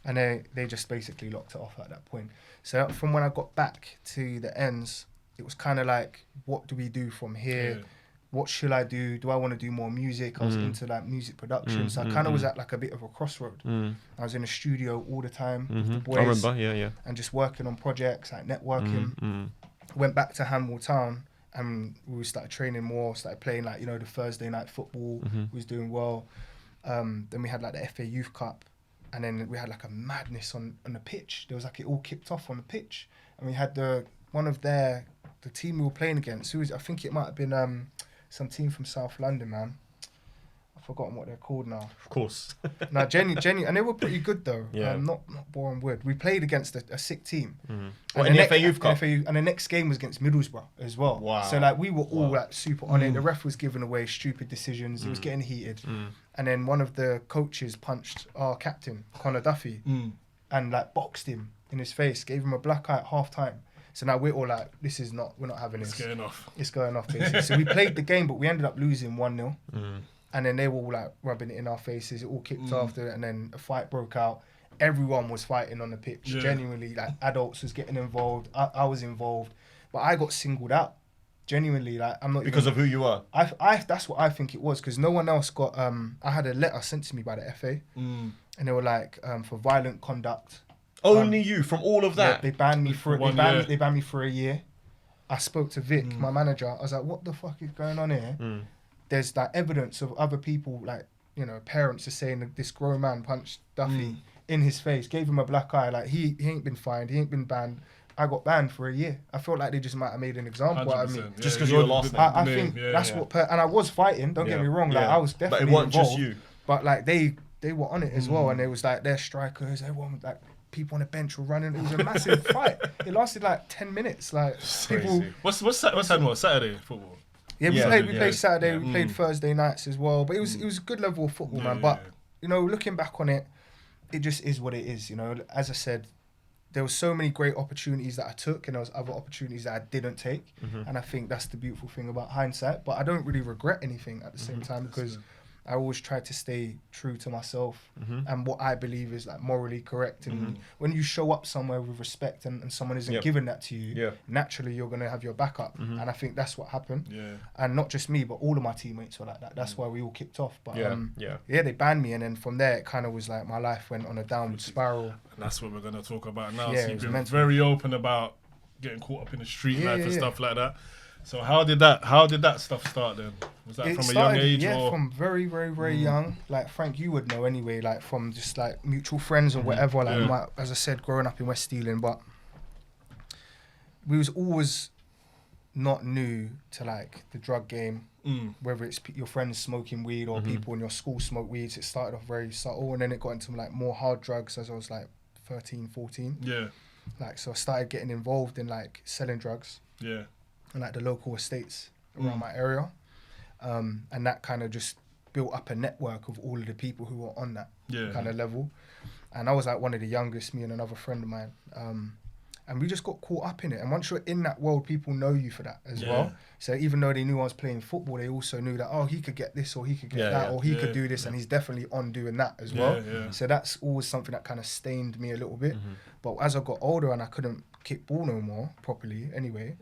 And they just basically locked it off at that point. So from when I got back to the ends, it was kind of like, what do we do from here? what should I do? Do I want to do more music? I was into like music production, so I kind of was at like a bit of a crossroad. I was in a studio all the time with the boys. I remember, yeah. And just working on projects, like networking. Went back to Hamwell Town and we started training more, started playing like, you know, the Thursday night football. We was doing well. Then we had like the FA Youth Cup, and then we had like a madness on the pitch. There was like, it all kicked off on the pitch. And we had the team we were playing against, I think it might have been some team from South London, man. I've forgotten what they're called now. Of course. No, Jenny, and they were pretty good though. Yeah. Not boring word. We played against a sick team. What, in the FA Youth Cup? And the next game was against Middlesbrough as well. Wow. So like we were all like super on it. The ref was giving away stupid decisions. It was getting heated. And then one of the coaches punched our captain, Connor Duffy, and like boxed him in his face, gave him a black eye at half time. So now we're all like, we're not having this. It's going off. It's going off, basically. So we played the game, but we ended up losing 1-0. And then they were all like rubbing it in our faces. It all kicked after it, and then a fight broke out. Everyone was fighting on the pitch. Yeah. Genuinely, like adults was getting involved. I was involved, but I got singled out. Genuinely, like I'm not Because of who you were. I that's what I think it was, because no one else got. I had a letter sent to me by the FA, and they were like for violent conduct. Only you from all of that. They banned me for they banned me for a year. I spoke to Vic, my manager. I was like, "What the fuck is going on here?" There's like evidence of other people, like, you know, parents are saying that this grown man punched Duffy in his face, gave him a black eye. Like he ain't been fined, he ain't been banned. I got banned for a year. I felt like they just might have made an example out of me. Yeah, just because you were last name. I think that's what. And I was fighting. Don't get me wrong. Like I was definitely But it wasn't involved, just you. But like they were on it as well, and it was like their strikers. Everyone, like people on the bench were running. It was a massive fight. It lasted like 10 minutes. Like people. What's Saturday football? Yeah, we played Saturday. We played Thursday nights as well. But it was a good level of football, man. But you know, looking back on it, it just is what it is. You know, as I said, there was so many great opportunities that I took, and there was other opportunities that I didn't take. And I think that's the beautiful thing about hindsight. But I don't really regret anything at the same time, because I always try to stay true to myself and what I believe is like morally correct. And when you show up somewhere with respect and someone isn't giving that to you, naturally you're going to have your backup. And I think that's what happened. And not just me, but all of my teammates were like that. That's why we all kicked off. But they banned me. And then from there, it kind of was like my life went on a downward spiral. And that's what we're going to talk about now. Yeah, so you've been very open about getting caught up in the street life and stuff like that. So how did that stuff start then? Was that from a young age? Yeah, from very, very, very young. Like Frank, you would know anyway, like from just like mutual friends or whatever. Like as I said, growing up in West Ealing, but we was always not new to like the drug game. Whether it's your friends smoking weed or people in your school smoke weeds. It started off very subtle, and then it got into like more hard drugs as I was like 13, 14. Yeah. Like, so I started getting involved in like selling drugs. Yeah. And like the local estates around my area. And that kind of just built up a network of all of the people who were on that kind of level. And I was like one of the youngest, me and another friend of mine. And we just got caught up in it. And once you're in that world, people know you for that as well. So even though they knew I was playing football, they also knew that, oh, he could get this or he could get that or he could do this, and he's definitely on doing that as well. So that's always something that kind of stained me a little bit. But as I got older and I couldn't kick ball no more properly anyway,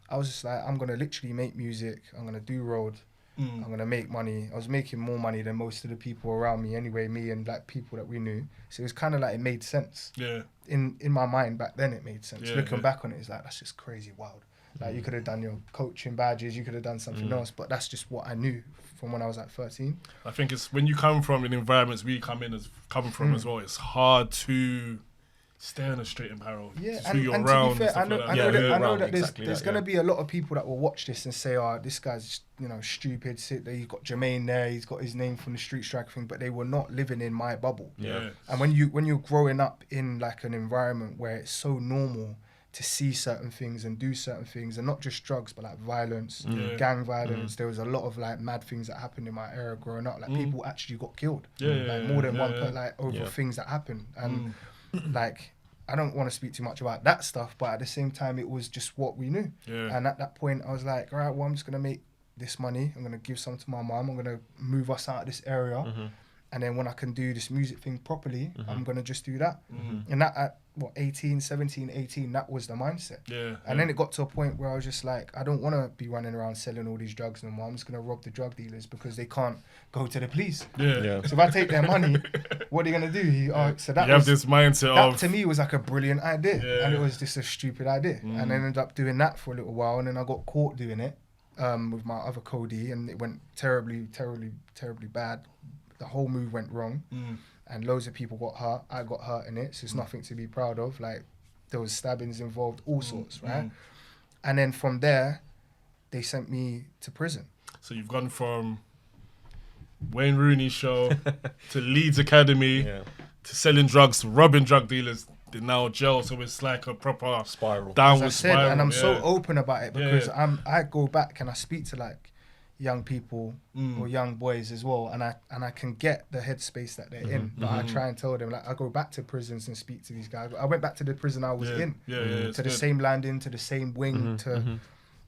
I was just like, I'm going to literally make music. I'm going to do road. I'm going to make money. I was making more money than most of the people around me anyway, me and like people that we knew. So it was kind of like it made sense. Yeah. In my mind back then it made sense. Looking back on it, it's like, that's just crazy wild. Like you could have done your coaching badges, you could have done something else, but that's just what I knew from when I was like 13. I think it's when you come from in environments we come from as well, it's hard to stay on a straight and narrow. Yeah, and who you're around. To be fair, I know that there's going to be a lot of people that will watch this and say, oh, this guy's, you know, stupid. Sit there, you've got Jermaine there, he's got his name from the Street Striker thing, but they were not living in my bubble. Yeah. And when you're growing up in like an environment where it's so normal to see certain things and do certain things, and not just drugs, but like violence, gang violence. There was a lot of like mad things that happened in my era growing up. Like people actually got killed, more than one, like over things that happened. And like, I don't want to speak too much about that stuff, but at the same time, it was just what we knew. Yeah. And at that point, I was like, all right, well, I'm just going to make this money. I'm going to give some to my mom. I'm going to move us out of this area. And then when I can do this music thing properly, I'm going to just do that. And that at 17, 18, that was the mindset. And then it got to a point where I was just like, I don't want to be running around selling all these drugs no more. I'm just going to rob the drug dealers because they can't go to the police. So if I take their money, what are they going to do? So that you have this mindset that of... to me was like a brilliant idea. And it was just a stupid idea. And I ended up doing that for a little while. And then I got caught doing it with my other Cody. And it went terribly, terribly, terribly bad. The whole move went wrong. And loads of people got hurt. I got hurt in it, so it's nothing to be proud of. Like, there was stabbings involved, all sorts, right? And then from there, they sent me to prison. So you've gone from Wayne Rooney show to Leeds Academy to selling drugs, to robbing drug dealers, to now jail. So it's like a proper spiral, downward spiral. And I'm so open about it because I go back and I speak to like young people or young boys as well, and I can get the headspace that they're in. But I try and tell them, like, I go back to prisons and speak to these guys. I went back to the prison I was in, to the same landing, to the same wing, to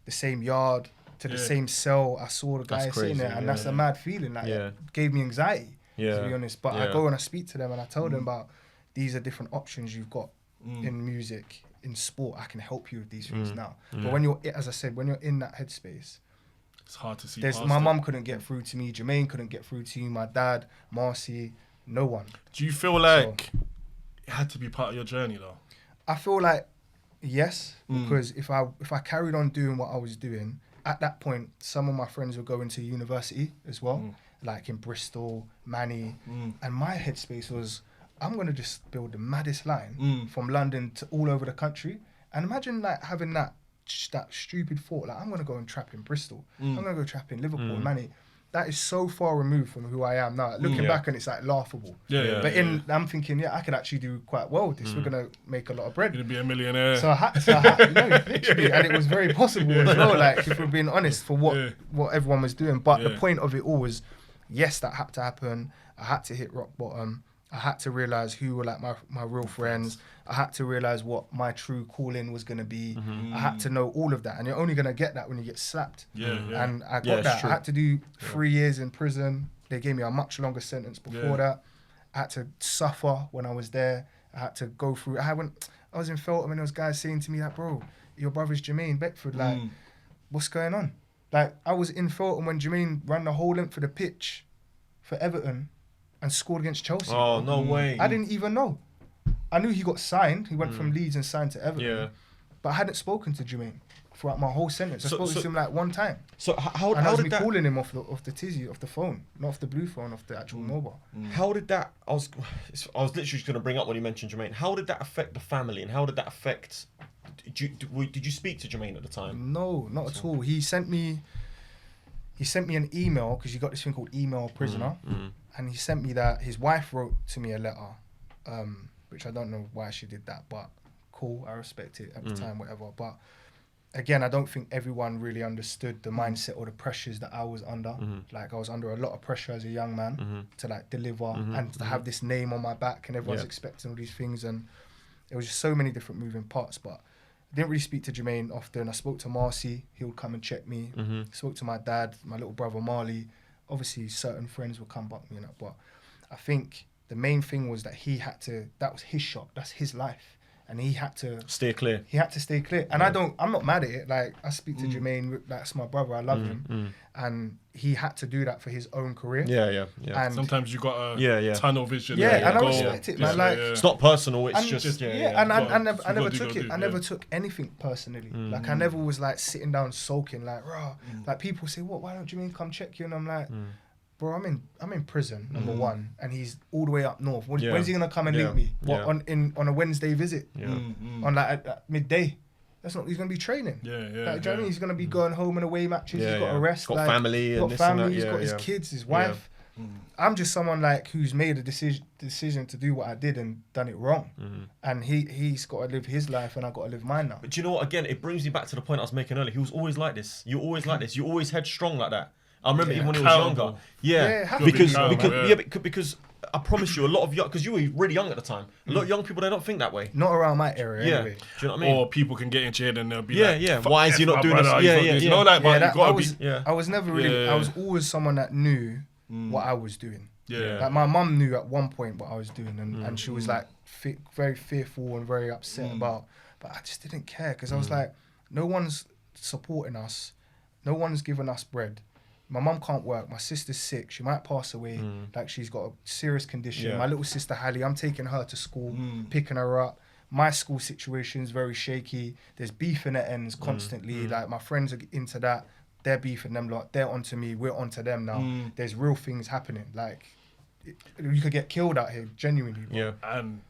the same yard, to the same cell. I saw the guys sitting there, and that's a mad feeling. Like, it gave me anxiety, to be honest. But I go and I speak to them and I tell them about these are different options you've got in music, in sport. I can help you with these things now. But when you're, as I said, when you're in that headspace, it's hard to see. My mum couldn't get through to me. Jermaine couldn't get through to you. My dad, Marcy, no one. Do you feel like it had to be part of your journey, though? I feel like yes, because if I carried on doing what I was doing, at that point, some of my friends were going to university as well, like in Bristol, Manny, and my headspace was, I'm gonna just build the maddest line from London to all over the country, and imagine like having that stupid thought, like I'm gonna go and trap in Bristol, I'm gonna go trap in Liverpool, Manny. That is so far removed from who I am now. Looking back, and it's like laughable. I'm thinking, I could actually do quite well with this. We're gonna make a lot of bread. You're gonna be a millionaire. So I had no, literally, and it was very possible as well. Like, if we're being honest, for what everyone was doing. But the point of it all was, yes, that had to happen. I had to hit rock bottom. I had to realise who were like my real friends. I had to realise what my true calling was going to be. I had to know all of that. And you're only going to get that when you get slapped. And I got that. True. I had to do 3 years in prison. They gave me a much longer sentence before that. I had to suffer when I was there. I had to go through. I was in Feltham and there was guys saying to me like, bro, your brother's Jermaine Beckford. Like, what's going on? Like, I was in Feltham when Jermaine ran the whole length of the pitch for Everton and scored against Chelsea. Oh, no way. I didn't even know. I knew he got signed. He went from Leeds and signed to Everton. But I hadn't spoken to Jermaine throughout my whole sentence. I spoke to him like one time. So how and I was did that... calling him off the tizzy, off the phone, not off the blue phone, off the actual mobile. How did that... I was literally just going to bring up when you mentioned Jermaine. How did that affect the family, and how did that affect... Did you speak to Jermaine at the time? No, not at all. He sent me an email, because you got this thing called Email Prisoner. And he sent me that. His wife wrote to me a letter, which I don't know why she did that, but cool, I respect it at the time, whatever. But again, I don't think everyone really understood the mindset or the pressures that I was under. Like, I was under a lot of pressure as a young man to like deliver and to have this name on my back, and everyone's expecting all these things, and it was just so many different moving parts. But I didn't really speak to Jermaine often. I spoke to Marcy, he would come and check me. Spoke to my dad, my little brother Marley. Obviously, certain friends would come back me up, but I think the main thing was that that was his shop, that's his life, and he had to stay clear. He had to stay clear, and I'm not mad at it. Like, I speak to Jermaine, that's my brother, I love him, and he had to do that for his own career. And sometimes you got a tunnel vision. And I respect it, man. Like, it's not personal. It's just and I never took it. I never took anything personally. Like, I never was like sitting down sulking. Like, rah. Like, people say, "What? Why don't you come check you?" And I'm like, bro, I'm in prison, number one, and he's all the way up north. When's he gonna come and link me? On a Wednesday visit? On like at midday? That's not. He's gonna be training. Like, do you know what I mean? He's gonna be going home in away matches. He's got a rest. Got family. He's got his kids, his wife. I'm just someone like who's made a decision to do what I did and done it wrong, and he's got to live his life and I got to live mine now. But you know what? Again, it brings me back to the point I was making earlier. He was always like this. You always like this. You always headstrong like that. I remember even when he was younger. Because I promise you, a lot of young, because you were really young at the time. A lot of young people, they don't think that way. Not around my area, anyway. Do you know what I mean? Or people can get into it and they'll be like, why is he not doing this? You know, like, but you gotta be. I was never really. I was always someone that knew what I was doing. Yeah. Like my mum knew at one point what I was doing, and she was like very fearful and very upset about. But I just didn't care because I was like, no one's supporting us, no one's giving us bread. My mum can't work. My sister's sick. She might pass away. Like she's got a serious condition. Yeah. My little sister Hallie, I'm taking her to school, picking her up. My school situation is very shaky. There's beef in the ends constantly. Like my friends are into that. They're beefing them lot. They're onto me. We're onto them now. There's real things happening. Like you could get killed out here, genuinely. Bro. Yeah. And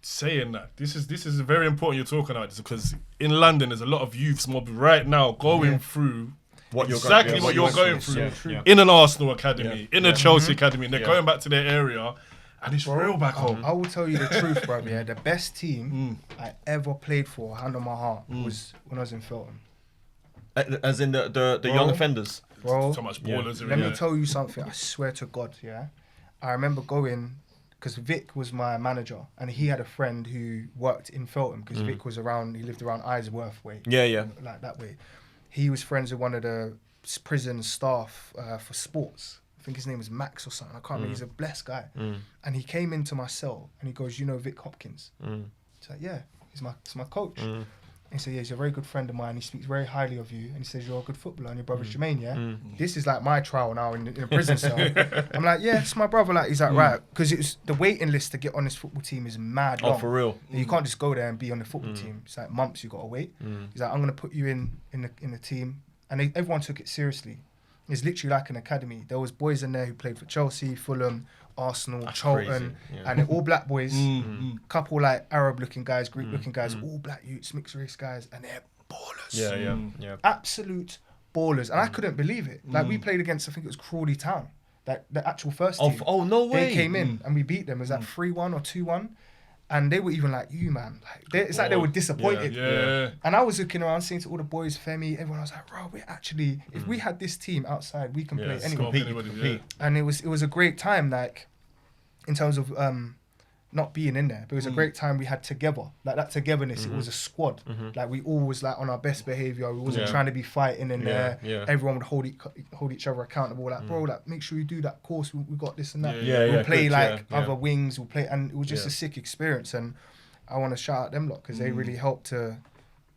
saying that, this is very important you're talking about this, because in London there's a lot of youths mob right now going through what you're going through in an Arsenal academy, in a Chelsea academy. And they're going back to their area. And it's real back home. I will tell you the truth, bro. Yeah, the best team I ever played for, hand on my heart, was when I was in Feltham. As in the young offenders. Bro, So much ballers. let me tell you something. I swear to God, yeah. I remember going, because Vic was my manager, and he had a friend who worked in Feltham, because Vic was around, he lived around Isworth way. Yeah. Like that way. He was friends with one of the prison staff for sports. I think his name was Max or something. I can't remember. He's a blessed guy. And he came into my cell and he goes, you know Vic Hopkins? He's like, yeah, he's my coach. And he said, yeah, he's a very good friend of mine. He speaks very highly of you. And he says, you're a good footballer and your brother's Jermaine, yeah? This is like my trial now in a prison cell. I'm like, yeah, it's my brother. Like, he's like, right. Because it's the waiting list to get on this football team is mad long. Oh, for real? You can't just go there and be on the football team. It's like months you got to wait. He's like, I'm going to put you in the team. And everyone took it seriously. It's literally like an academy. There was boys in there who played for Chelsea, Fulham, Arsenal, Charlton, and they're all black boys. Couple like Arab-looking guys, Greek-looking guys, all black youths, mixed race guys, and they're ballers. Yeah. Absolute ballers. And I couldn't believe it. Like we played against, I think it was Crawley Town, like the actual first team. Oh, no way. They came in and we beat them. It was like 3-1 or 2-1. And they were even like, you, man. Like, it's like they were disappointed. Yeah. And I was looking around, saying to all the boys, Femi, everyone, I was like, bro, we're actually, if we had this team outside, we can play anywhere. Compete. And it was a great time, like, in terms of not being in there. But it was a great time we had together. Like, that togetherness, it was a squad. Like, we all was, like, on our best behaviour. We wasn't trying to be fighting in there. Everyone would hold each other accountable. Like, bro, like, make sure you do that course. We got this and that. We'll play, other wings. We'll play. And it was just a sick experience. And I want to shout out them lot because they really helped to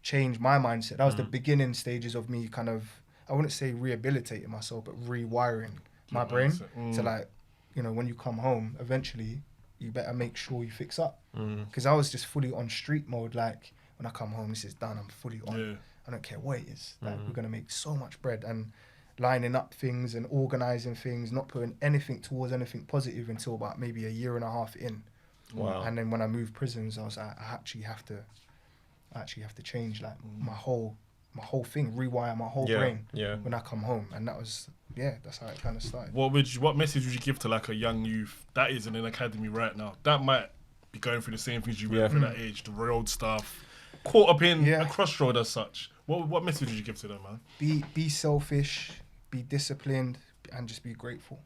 change my mindset. That was the beginning stages of me kind of, I wouldn't say rehabilitating myself, but rewiring my brain. So, like, you know, when you come home, eventually, you better make sure you fix up. Because I was just fully on street mode. Like, when I come home, this is done. I'm fully on. I don't care what it is. Like, we're going to make so much bread. And lining up things and organising things, not putting anything towards anything positive until about maybe a year and a half in. Wow. And then when I moved prisons, I was like, I actually have to change, like, my whole thing, rewire my whole brain when I come home. And that was, that's how it kind of started. What message would you give to like a young youth that is in an academy right now that might be going through the same things you went through that age, the road stuff, caught up in a crossroad as such? What message would you give to them, man? Be selfish, be disciplined, and just be grateful.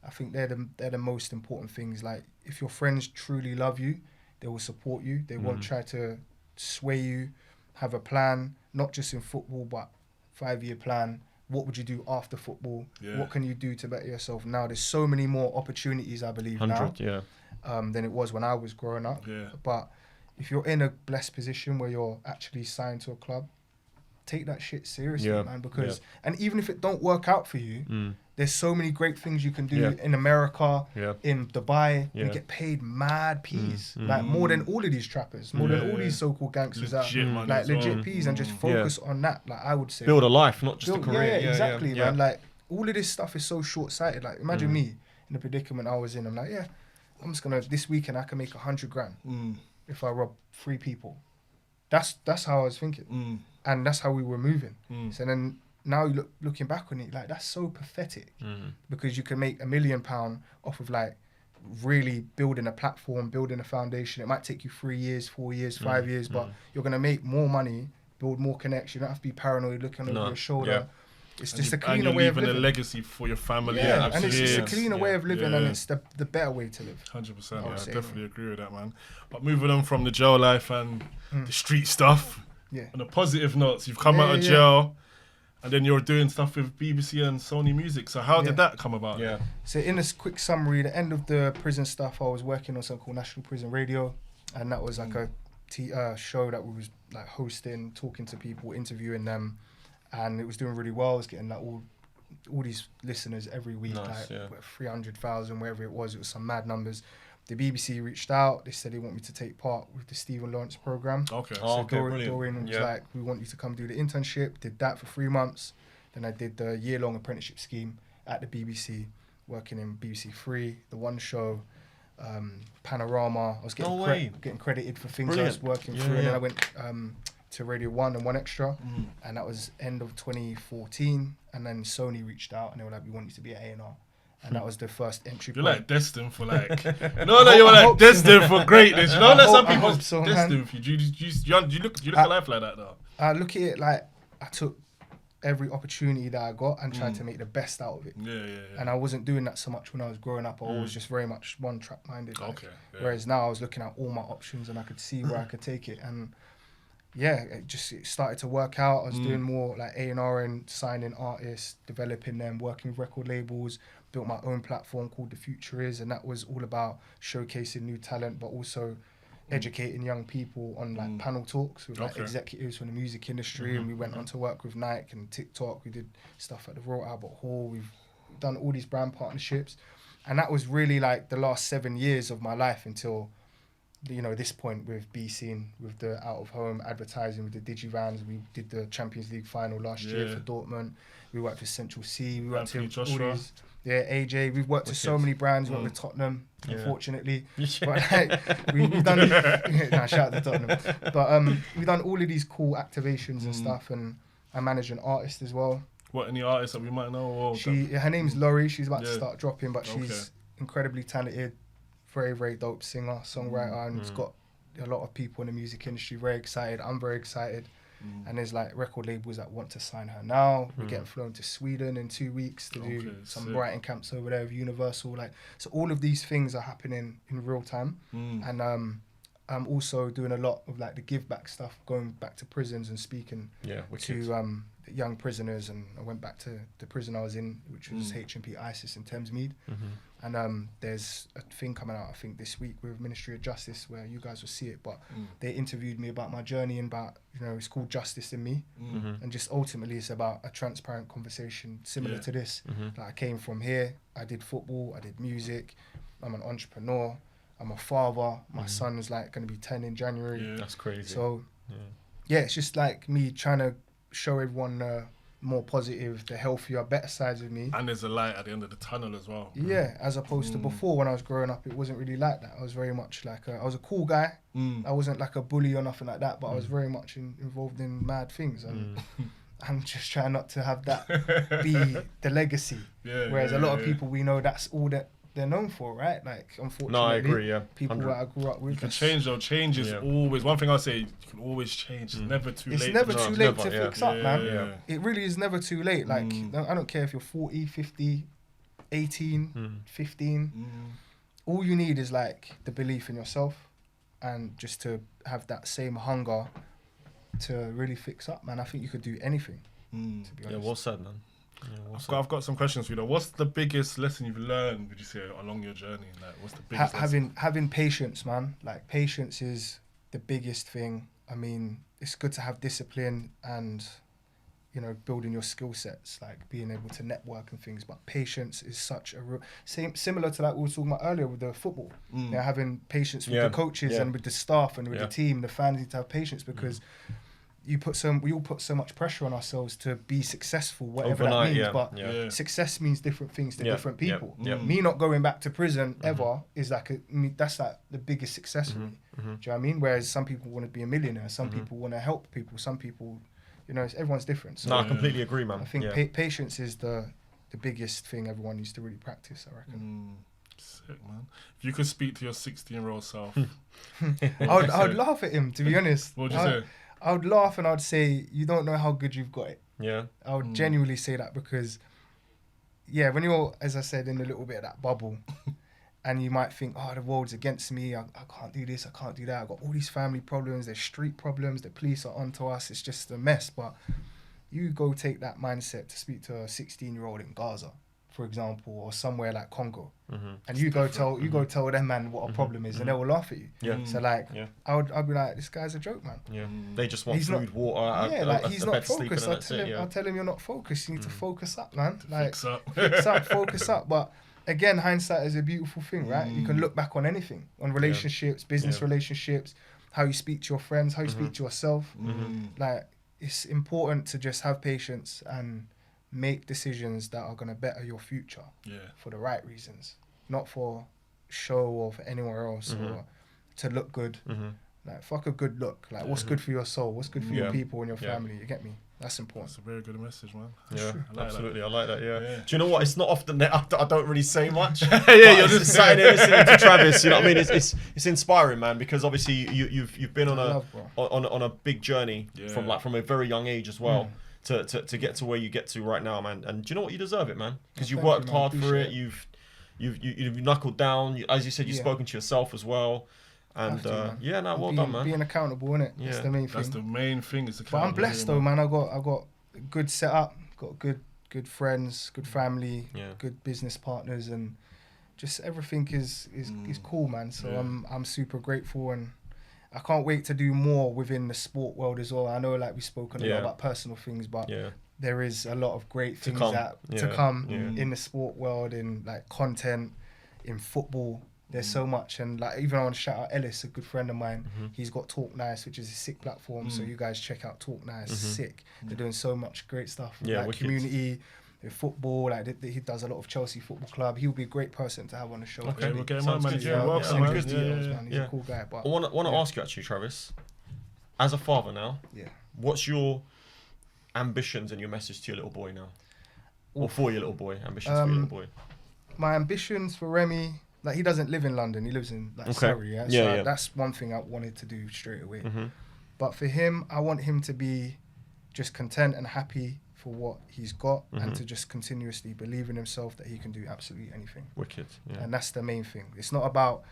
I think they're the most important things. Like, if your friends truly love you, they will support you. They won't try to sway you. Have a plan, not just in football, but 5-year plan. What would you do after football? What can you do to better yourself now? There's so many more opportunities, I believe, now than it was when I was growing up. But if you're in a blessed position where you're actually signed to a club, take that shit seriously, man. Because and even if it don't work out for you, there's so many great things you can do in America, in Dubai. You get paid mad peas, like more than all of these trappers, more than all these so-called gangsters out, like legit peas, and just focus on that. Like, I would say, build a life, not just a career. Exactly, man. Like, all of this stuff is so short-sighted. Like, imagine me in the predicament I was in. I'm like, I'm just gonna, this weekend I can make 100 grand if I rob 3 people. That's how I was thinking, and that's how we were moving. So then, now you looking back on it, like, that's so pathetic, because you can make £1 million off of, like, really building a platform, building a foundation. It might take you 3 years, 4 years, 5 years, but you're going to make more money, build more connection. You don't have to be paranoid looking over your shoulder. It's just a cleaner way of living. And you're leaving a legacy for your family. And it's just a cleaner way of living, and it's the better way to live. 100%, I definitely agree with that, man. But moving on from the jail life and the street stuff, on a positive note, you've come out of jail. and then you're doing stuff with BBC and Sony Music. So how did that come about? Yeah. So in this quick summary, the end of the prison stuff, I was working on something called National Prison Radio, and that was like a show that we was like hosting, talking to people, interviewing them, and it was doing really well. I was getting like all these listeners every week, Nice, like 300,000, wherever it was some mad numbers. The BBC reached out. They said they want me to take part with the Stephen Lawrence program. Okay. So brilliant. Dorian was like, we want you to come do the internship. Did that for 3 months. Then I did the year-long apprenticeship scheme at the BBC, working in BBC Three, The One Show, Panorama. I was getting credited for things I was working through. And then I went to Radio 1 and 1Extra, and that was end of 2014. And then Sony reached out and they were like, we want you to be at A&R. And that was the first entry You're point. like destined for like, you're like destined for greatness. You know, like some people so, destined for you. Do you look at life like that though? I look at it like I took every opportunity that I got and tried to make the best out of it. Yeah. And I wasn't doing that so much when I was growing up. I was just very much one track minded. Like, Okay. Yeah. Whereas now I was looking at all my options and I could see where I could take it. And yeah, it started to work out. I was doing more like A&R and signing artists, developing them, working with record labels. Built my own platform called The Future Is, and that was all about showcasing new talent, but also educating young people on like panel talks with like executives from the music industry. And we went on to work with Nike and TikTok. We did stuff at the Royal Albert Hall. We've done all these brand partnerships, and that was really like the last 7 years of my life until, you know, this point with Be Seen, with the out of home advertising, with the Digivans. We did the Champions League final last year for Dortmund. We worked with Central C. We worked with all these. Yeah, AJ. We've worked with so many brands. We worked with Tottenham, unfortunately. But like, we've done. Shout out to Tottenham. But we've done all of these cool activations and stuff. And I manage an artist as well. What, any artists that we might know? Or her name's Laurie. She's about to start dropping, but she's incredibly talented, very, very dope singer, songwriter, and it's got a lot of people in the music industry very excited. I'm very excited. And there's like record labels that want to sign her now. We're getting flown to Sweden in 2 weeks to do some writing camps over there with Universal. Like, so all of these things are happening in real time. And I'm also doing a lot of like the give back stuff, going back to prisons and speaking to young prisoners. And I went back to the prison I was in, which was H&P ISIS in Thamesmead. And there's a thing coming out, I think, this week with Ministry of Justice where you guys will see it. But they interviewed me about my journey and about, you know, it's called Justice in Me. And just ultimately it's about a transparent conversation similar to this. Like, I came from here, I did football, I did music, I'm an entrepreneur, I'm a father, my son is like going to be 10 in January. Yeah, that's crazy. So yeah, it's just like me trying to show everyone more positive, the healthier, better sides of me. And there's a light at the end of the tunnel as well. Yeah, as opposed to before when I was growing up, it wasn't really like that. I was very much like, I was a cool guy. I wasn't like a bully or nothing like that, but I was very much involved in mad things. And I'm just trying not to have that be the legacy. Whereas a lot of people, we know that's all that they're known for, right? Like, unfortunately, no, I agree, people 100. that I grew up with. You can change though. Change is always, one thing I'll say, you can always change. It's never too late. It's never too late to fix up, man. Yeah. It really is never too late. Like, I don't care if you're 40, 50, 18, 15. All you need is like the belief in yourself and just to have that same hunger to really fix up, man. I think you could do anything, to be honest. Yeah, well said, man. I've got some questions for you though. What's the biggest lesson you've learned, would you say, along your journey? Like, what's the biggest lesson? Having patience, man. Like, patience is the biggest thing. I mean, it's good to have discipline and, you know, building your skill sets, like being able to network and things. But patience is such a real similar to like we were talking about earlier with the football. You know, having patience with the coaches and with the staff and with the team. The fans need to have patience because we all put so much pressure on ourselves to be successful, whatever overnight, that means. But success means different things to different people. Me not going back to prison ever is like that's like the biggest success for me. Do you know what I mean? Whereas some people want to be a millionaire, some people want to help people, some people, you know, everyone's different. So no, I completely agree, man. I think patience is the biggest thing everyone needs to really practice, I reckon. Sick, man. If you could speak to your 16-year-old self, I would laugh at him, to be honest. What would you say? I would laugh and I'd say, you don't know how good you've got it. Yeah. I would genuinely say that because, yeah, when you're, as I said, in a little bit of that bubble and you might think, oh, the world's against me. I can't do this. I can't do that. I've got all these family problems. There's street problems. The police are onto us. It's just a mess. But You go take that mindset to speak to a 16-year-old in Gaza, for example, or somewhere like Congo, and you go tell them, man, what a problem is, and they will laugh at you. So like, I'd be like, this guy's a joke, man. They just want food, water, he's not focused. I'll tell him you're not focused. You need to focus up, man. Like, focus up. But again, hindsight is a beautiful thing, right? You can look back on anything, on relationships, business relationships, how you speak to your friends, how you speak to yourself. Like, it's important to just have patience and make decisions that are going to better your future for the right reasons, not for show or for anywhere else or to look good. Like, fuck a good look. Like, what's good for your soul? What's good for your people and your family? You get me? That's important. That's a very good message, man. Yeah, absolutely. I like that. Yeah. Do you know what? It's not often that I don't really say much. You're just sitting there listening to Travis. You know what I mean? It's inspiring, man. Because obviously you've been on a big journey from a very young age as well to get to where you get to right now, man. And do you know what? You deserve it, man. Because you worked hard for it. You've knuckled down. As you said, you've spoken to yourself as well. And well done, man. Being accountable, innit? Yeah. That's the main thing. That's the main thing. But I'm blessed though, man. I got a good setup, got good friends, good family, good business partners, and just everything is cool, man. So I'm super grateful, and I can't wait to do more within the sport world as well. I know, like, we've spoken a lot about personal things, but there is a lot of great things to come in the sport world, in like content, in football. There's so much, and like, even I want to shout out Ellis, a good friend of mine. He's got Talk Nice, which is a sick platform. So you guys check out Talk Nice. Sick. They're doing so much great stuff. Like wicked. Community, with football. Like, he does a lot of Chelsea Football Club. He'll be a great person to have on the show. Okay, we'll get him on, man. He's a cool guy. But I want to ask you actually, Travis, as a father now, what's your ambitions and your message to your little boy now, or for your little boy? Ambitions for your little boy. My ambitions for Remy. Like, he doesn't live in London. He lives in Surrey. So that's one thing I wanted to do straight away. But for him, I want him to be just content and happy for what he's got, and to just continuously believe in himself that he can do absolutely anything. Wicked. Yeah. And that's the main thing. It's not about,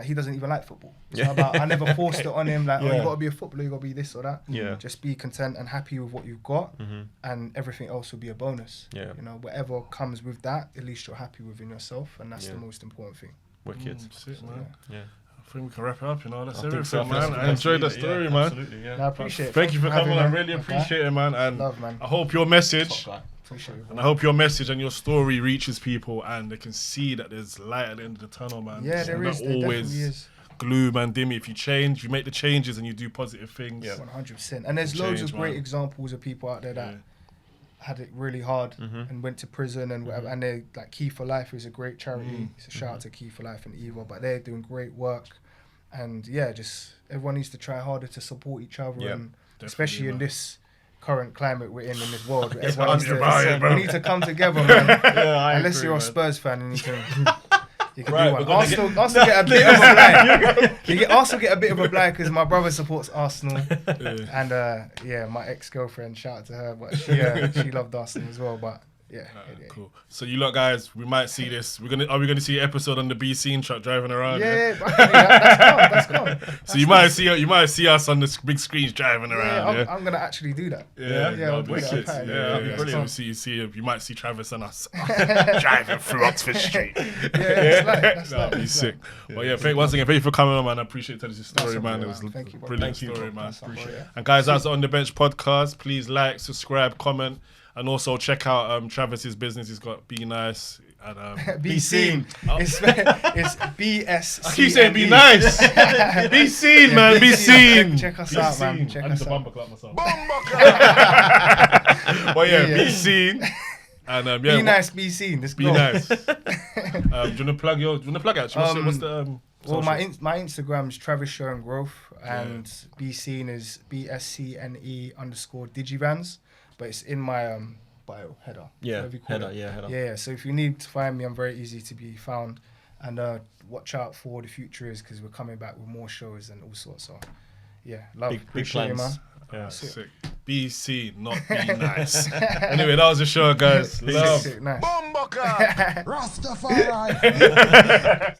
he doesn't even like football. It's not about, I never forced it on him, like, oh, you got to be a footballer, you got to be this or that. Yeah. Just be content and happy with what you've got, and everything else will be a bonus. Yeah. You know, whatever comes with that, at least you're happy within yourself, and that's the most important thing. Wicked. Sick, man. Yeah. I think we can wrap it up, you know. That's I everything, so. man. I enjoyed the story, man. Absolutely, yeah. No, I appreciate it. Thank you for coming. I me, really appreciate it, man. And love, man. I hope your message, Appreciate it, and I hope your message and your story reaches people, and they can see that there's light at the end of the tunnel, man. Yeah, there is. There definitely is. Gloom and dim. If you change, you make the changes, and you do positive things. 100%. And there's loads of great examples of people out there that had it really hard and went to prison and whatever. And they, like, Key for Life is a great charity. It's a shout out to Key for Life and Eva, but they're doing great work. And just everyone needs to try harder to support each other, and especially in this current climate we're in this world. Everyone we need to come together, man. Unless you're a Spurs fan and you can do one. Arsenal get a bit of a blind. Arsenal get a bit of a blind because my brother supports Arsenal, and my ex-girlfriend, shout out to her, but she loved Arsenal as well. But cool. So you lot, guys, we might see this. Are we gonna see an episode on the B scene truck driving around? That's calm. So you might see us on the big screens driving around. I'm gonna actually do that. That'd be wicked. That'd be brilliant. You might see Travis and us driving through Oxford Street. That'd be sick. But once again, thank you for coming on, man. I appreciate telling your story, man. It was a brilliant story, man. And guys, that's On The Bench podcast. Please like, subscribe, comment. And also check out Travis's business. He's got Be Nice and Be Seen. It's BS. I keep saying Be Nice. Be Seen, man. Be Seen. Check us out, man. Check us out. Bumper clap myself. Be Seen. And Be Nice, Be Seen. Be Nice. Do you wanna plug actually? What's the well, my Instagram is Travis Showing Growth, and Be Seen is BSCNE_Digivans. But it's in my bio header. Header. So if you need to find me, I'm very easy to be found. And watch out for what the future is, because we're coming back with more shows and all sorts. So love, big plans, man. Yeah, sick. Be seen, not be nice. Anyway, that was the show, guys. Love. Nice. Rastafari.